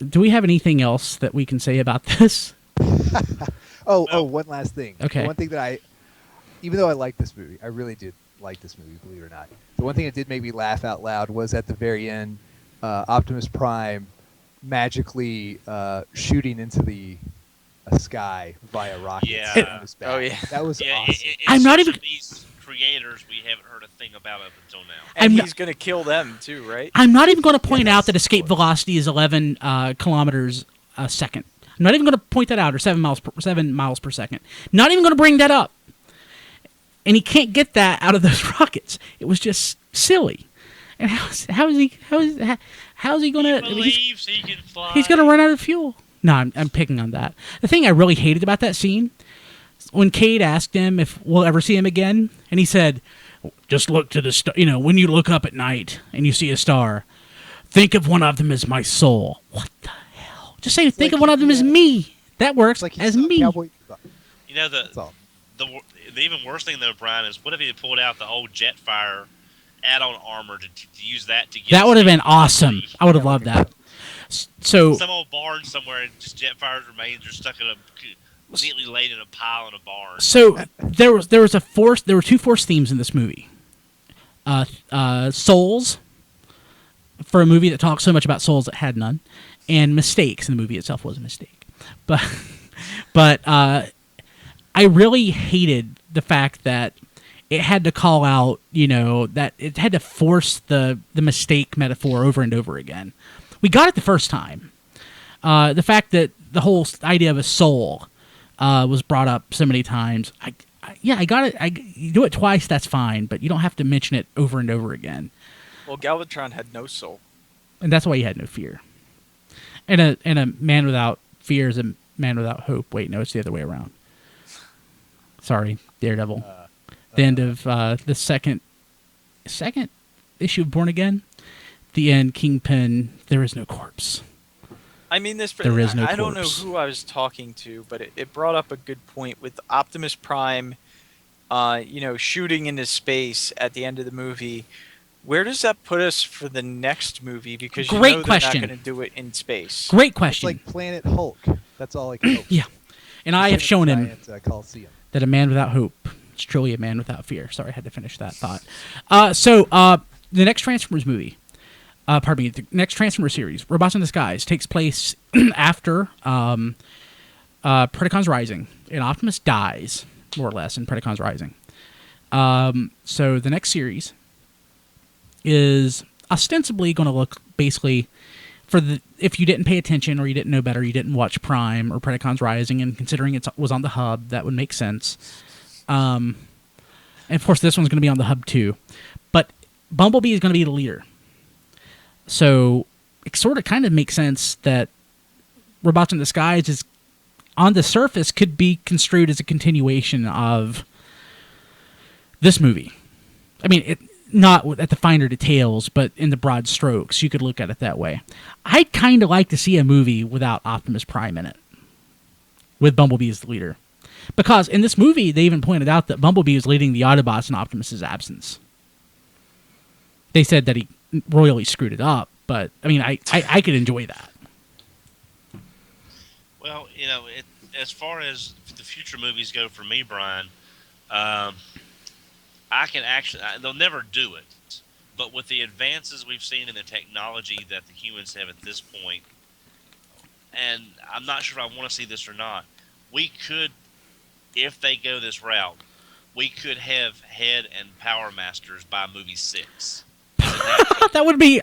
Do we have anything else that we can say about this? One last thing. Okay. The one thing that even though I like this movie, I really did like this movie, believe it or not. The one thing that did make me laugh out loud was at the very end, Optimus Prime magically shooting into the sky via rockets. Yeah. from his back. Oh, yeah. That was awesome. I'm not even- creators we haven't heard a thing about up until now. And I'm he's going to kill them too, right? I'm not even going to point Yeah, out that escape velocity is 11 kilometers a second. I'm not even going to point that out, or 7 miles per second. Not even going to bring that up. And he can't get that out of those rockets. It was just silly. And how is he going to? He believes he can fly. He's going to run out of fuel. No, I'm picking on that. The thing I really hated about that scene, when Cade asked him if we'll ever see him again, and he said, "Just look to the star. You know, when you look up at night and you see a star, think of one of them as my soul." What the hell? Just say, think of one of them as me. That works It's like as he's me. Cowboy. You know, That's all. the even worse thing though, Brian, is what if he had pulled out the old Jetfire add-on armor to use that to get? That would have been escape awesome. velocity? I would have loved that. So Some old barn somewhere, and just Jetfire's remains are stuck in neatly laid in a pile in a barn. So there were two Force themes in this movie. Souls, for a movie that talks so much about souls that had none, and mistakes. And the movie itself was a mistake, but I really hated the fact that it had to call out, that it had to force the mistake metaphor over and over again. We got it the first time. The fact that the whole idea of a soul was brought up so many times. I got it. You do it twice, that's fine, but you don't have to mention it over and over again. Well, Galvatron had no soul. And that's why he had no fear. And a man without fear is a man without hope. Wait, no, it's the other way around. Sorry, Daredevil. The end of the second issue of Born Again. The end, Kingpin, there is no corpse. I mean, There is no I don't know corpse. who I was talking to, but it brought up a good point with Optimus Prime, shooting into space at the end of the movie. Where does that put us for the next movie? Because Great they're question. not going to do it in space. Great It's question. like Planet Hulk. That's all I can hope. Yeah. And I have shown him Coliseum. that a man without hope is truly a man without fear. Sorry, I had to finish that thought. So the next Transformers movie, the next Transformers series, Robots in Disguise, takes place after Predacons Rising, and Optimus dies, more or less, in Predacons Rising. So the next series is ostensibly going to look basically if you didn't pay attention or you didn't know better, you didn't watch Prime or Predacons Rising, and considering it was on the hub, that would make sense. And of course, this one's going to be on the hub too. But Bumblebee is going to be the leader. So it sort of kind of makes sense that Robots in Disguise is, on the surface, could be construed as a continuation of this movie. I mean, not at the finer details, but in the broad strokes, you could look at it that way. I'd kind of like to see a movie without Optimus Prime in it, with Bumblebee as the leader. Because in this movie, they even pointed out that Bumblebee is leading the Autobots in Optimus's absence. They said that he royally screwed it up, but, I mean, I could enjoy that. Well, as far as the future movies go for me, Brian, I can actually, they'll never do it, but with the advances we've seen in the technology that the humans have at this point, and I'm not sure if I want to see this or not, we could, if they go this route, we could have Head and Power Masters by movie 6. That would be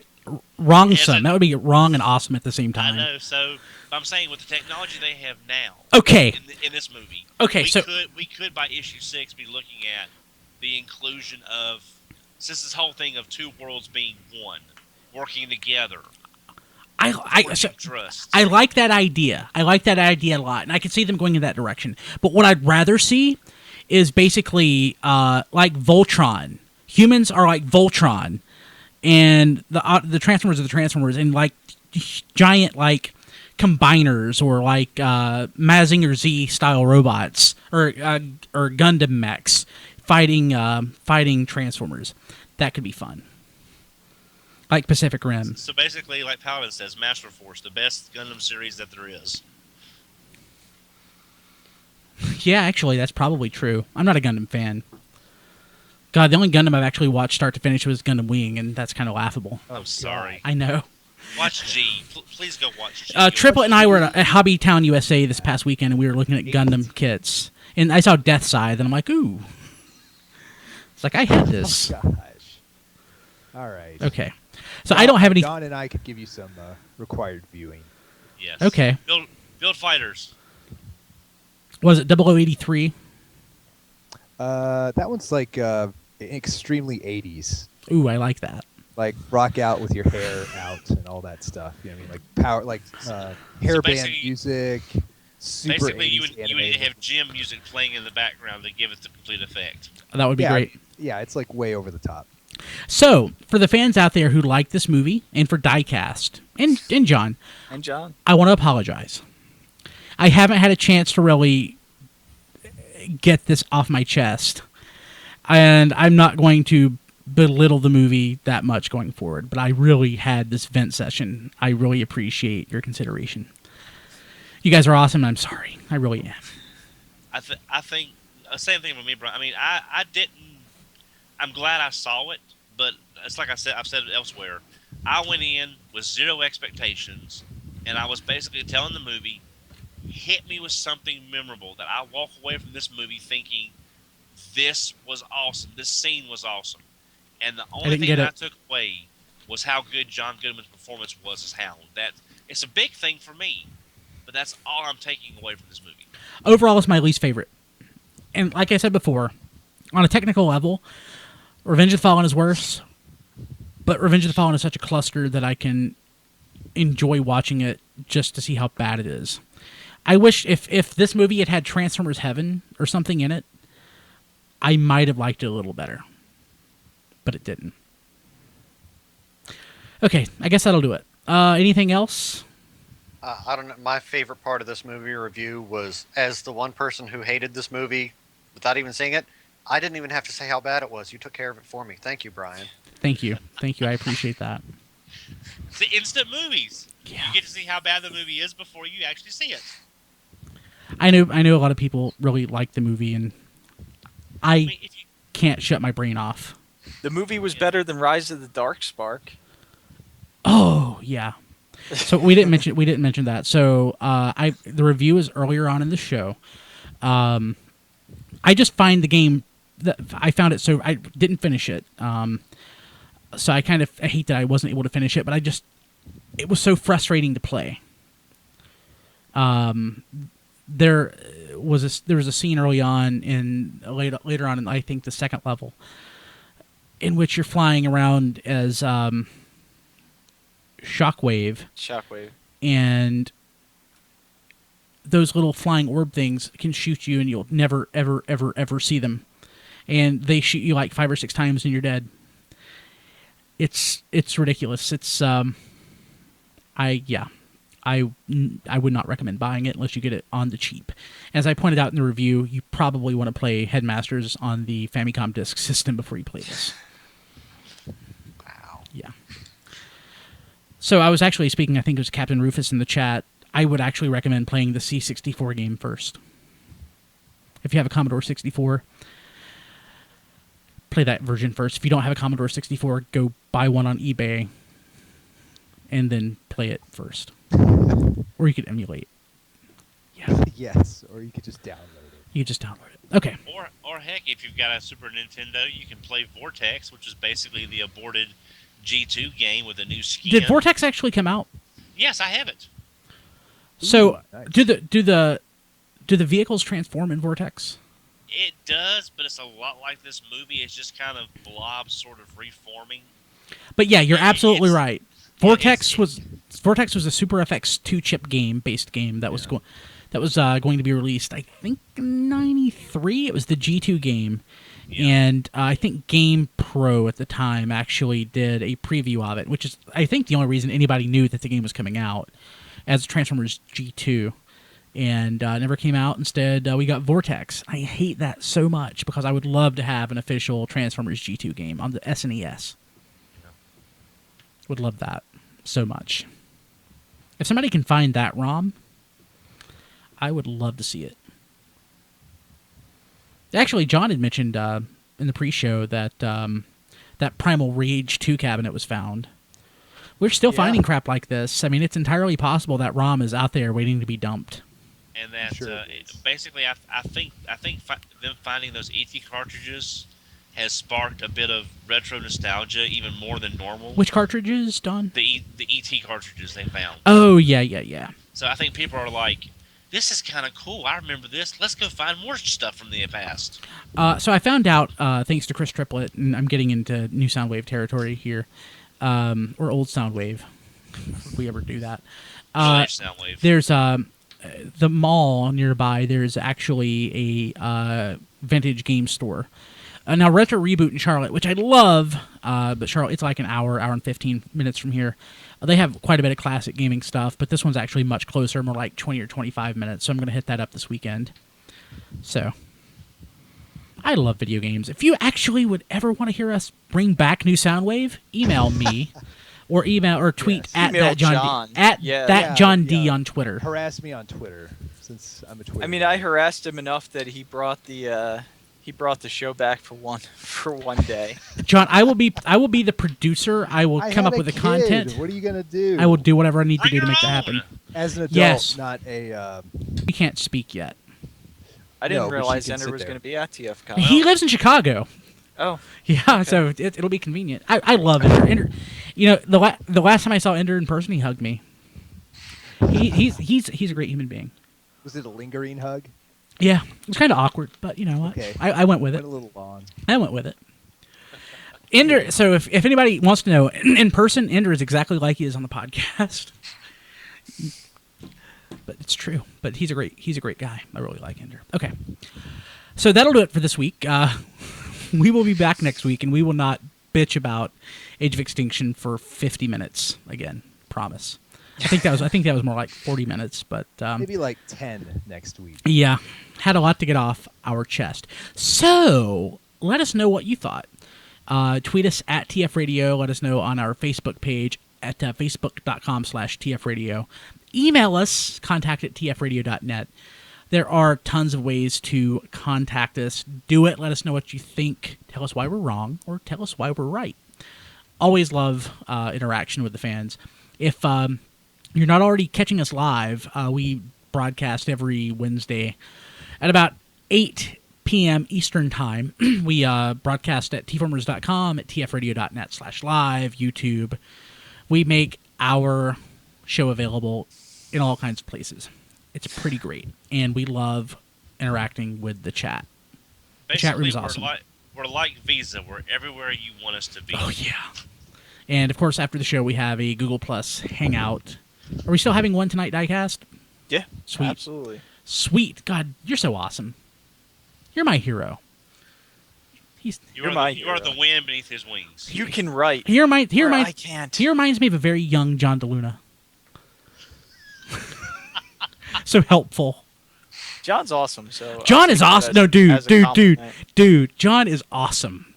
wrong-some. That would be wrong and awesome at the same time. I know, so I'm saying with the technology they have now, Okay. in this movie, Okay, we could by issue 6 be looking at the inclusion of, since this whole thing of two worlds being one, working together. I like that idea. I like that idea a lot, and I can see them going in that direction. But what I'd rather see is basically like Voltron. Humans are like Voltron, and the Transformers are the Transformers, and like giant like combiners or like Mazinger Z style robots or Gundam mechs fighting Transformers. That could be fun. Like Pacific Rim. So basically, like Paladin says, Master Force, the best Gundam series that there is. Yeah, actually, that's probably true. I'm not a Gundam fan. God, the only Gundam I've actually watched start to finish was Gundam Wing, and that's kind of laughable. Oh, sorry. I know. Watch G. Please go watch G. Triplet and I were at Hobby Town, USA this past weekend, and we were looking at Gundam kits. And I saw Death Scythe, and I'm like, ooh. It's like I had this. Oh gosh. All right. Okay. So I don't have any. John and I could give you some required viewing. Yes. Okay. Build fighters. Was it 0083? That one's like extremely 80s. Ooh, I like that. Like rock out with your hair out and all that stuff. You know what I mean? Like power, like hairband basically- music. Super Basically, 80s you would need to animated. have gym music playing in the background to give it the complete effect. That would be great. Yeah, it's like way over the top. So, for the fans out there who like this movie, and for Diecast, and John, And John. I want to apologize. I haven't had a chance to really get this off my chest. And I'm not going to belittle the movie that much going forward, but I really had this vent session. I really appreciate your consideration. You guys are awesome, and I'm sorry. I really am. I think same thing with me, Brian. I mean, I didn't. I'm glad I saw it, but it's like I've said it elsewhere. I went in with zero expectations, and I was basically telling the movie, hit me with something memorable that I walk away from this movie thinking, this was awesome. This scene was awesome. And the only thing that I took away was how good John Goodman's performance was as Hound. It's a big thing for me, but that's all I'm taking away from this movie. Overall, it's my least favorite. And like I said before, on a technical level, Revenge of the Fallen is worse, but Revenge of the Fallen is such a cluster that I can enjoy watching it just to see how bad it is. I wish if this movie had had Transformers Heaven or something in it, I might have liked it a little better. But it didn't. Okay, I guess that'll do it. Anything else? I don't know. My favorite part of this movie review was, as the one person who hated this movie without even seeing it, I didn't even have to say how bad it was. You took care of it for me. Thank you, Brian. Thank you. Thank you. I appreciate that. It's the instant movies. Yeah. You get to see how bad the movie is before you actually see it. I know a lot of people really like the movie, and I I mean, if you, can't shut my brain off. The movie was better than Rise of the Darkspark. Oh, yeah. So we didn't mention that. So the review is earlier on in the show. I just find the game I found it so I didn't finish it. So I hate that I wasn't able to finish it, but it was so frustrating to play. There was a scene early on later on in I think the second level in which you're flying around as Shockwave, and those little flying orb things can shoot you, and you'll never, ever, ever, ever see them. And they shoot you like 5 or 6 times, and you're dead. It's ridiculous. It's I would not recommend buying it unless you get it on the cheap. As I pointed out in the review, you probably want to play Headmasters on the Famicom Disk System before you play this. Wow. Yeah. So I was actually speaking, I think it was Captain Rufus in the chat, I would actually recommend playing the C64 game first. If you have a Commodore 64, play that version first. If you don't have a Commodore 64, go buy one on eBay and then play it first. Or you could emulate. Yeah. Yes, or you could just download it. You just download it. Okay. or heck, if you've got a Super Nintendo, you can play Vortex, which is basically the aborted G2 game with a new skin. Did Vortex actually come out? Yes, I have it. So, nice. do the vehicles transform in Vortex? It does, but it's a lot like this movie. It's just kind of blobs sort of reforming. But yeah, you're Yeah, absolutely it's- right. yeah, Vortex it's- was a Super FX 2-chip based game that was going to be released. I think in '93. It was the G2 game, Yeah. and I think Game Pro at the time actually did a preview of it, which is I think the only reason anybody knew that the game was coming out as Transformers G2. And never came out. Instead, we got Vortex. I hate that so much because I would love to have an official Transformers G2 game on the SNES. Would love that so much. If somebody can find that ROM, I would love to see it. Actually, John had mentioned in the pre-show that that Primal Rage 2 cabinet was found. We're still finding crap like this. I mean, it's entirely possible that ROM is out there waiting to be dumped. And that Sure it is. basically, I think them finding those ET cartridges has sparked a bit of retro nostalgia, even more than normal. Which cartridges, Don? The ET cartridges they found. Oh, yeah. So I think people are like, this is kind of cool. I remember this. Let's go find more stuff from the past. So I found out, thanks to Chris Triplett, and I'm getting into new Soundwave territory here, or old Soundwave, if we ever do that. Soundwave. There's the mall nearby. There's actually a vintage game store. Now, Retro Reboot in Charlotte, which I love, but Charlotte, it's like an hour and 15 minutes from here. They have quite a bit of classic gaming stuff, but this one's actually much closer, more like 20 or 25 minutes, so I'm going to hit that up this weekend. So, I love video games. If you actually would ever want to hear us bring back new Soundwave, email me. Or tweet Yes. at Email that John John. D, at Yeah. that John D on Twitter. Harass me on Twitter, since I'm a Twitter. I mean, I harassed him enough that he brought the show back for one day. John, I will be the producer. I will come up with the content. What are you gonna do? I will do whatever I need to Bring do to your make that own. happen. As an adult, Yes. not a. We can't speak yet. I didn't No, but realize she can Ender sit was there. going to be at TFCon. He lives in Chicago. Oh, Yeah, so it'll be convenient. I love Ender. Ender. You know, the last time I saw Ender in person, he hugged me. He's a great human being. Was it a lingering hug? Yeah, it was kind of awkward, but you know what? Okay. I went with it. Went a little long. I went with it. Ender. So if anybody wants to know, in person, Ender is exactly like he is on the podcast. But it's true. But he's a great guy. I really like Ender. Okay, so that'll do it for this week. We will be back next week, and we will not bitch about Age of Extinction for 50 minutes again. Promise. I think that was more like 40 minutes, but Maybe like 10 next week. yeah, had a lot to get off our chest. So let us know what you thought. Tweet us at TF Radio. Let us know on our Facebook page at facebook.com/TFRadio. Email us, contact@tfradio.net. There are tons of ways to contact us. Do it. Let us know what you think. Tell us why we're wrong or tell us why we're right. Always love interaction with the fans. If you're not already catching us live, we broadcast every Wednesday at about 8 p.m. Eastern Time. We broadcast at tformers.com, at tfradio.net/live, YouTube. We make our show available in all kinds of places. It's pretty great, and we love interacting with the chat. The chat room is awesome. We're like Visa. We're everywhere you want us to be. Oh, yeah. And, of course, after the show, we have a Google Plus Hangout. Are we still having one tonight, Diecast? yeah, Sweet. absolutely. Sweet. God, you're so awesome. You're my hero. You You're are my you are hero. the wind beneath his wings. You can write. He reminds I can't. He reminds me of a very young John DeLuna. So helpful. John's awesome. So John I'll is take that awesome. No, as a dude. compliment. John is awesome.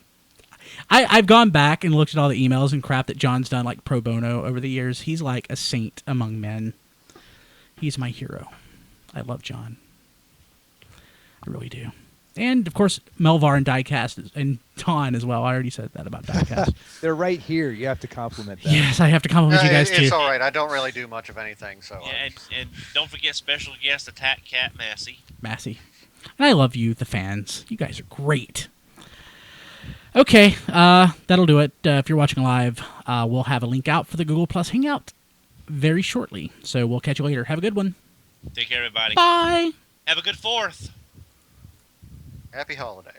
I've gone back and looked at all the emails and crap that John's done, like pro bono, over the years. He's like a saint among men. He's my hero. I love John. I really do. And, of course, Melvar and Diecast and Don as well. I already said that about Diecast. They're right here. You have to compliment them. Yes, I have to compliment you guys, It's too. all right. I don't really do much of anything, so. Yeah, and don't forget special guest Attack Cat Massey. Massey. And I love you, the fans. You guys are great. Okay, that'll do it. If you're watching live, we'll have a link out for the Google Plus Hangout very shortly. So we'll catch you later. Have a good one. Take care, everybody. Bye. Have a good 4th. Happy holidays.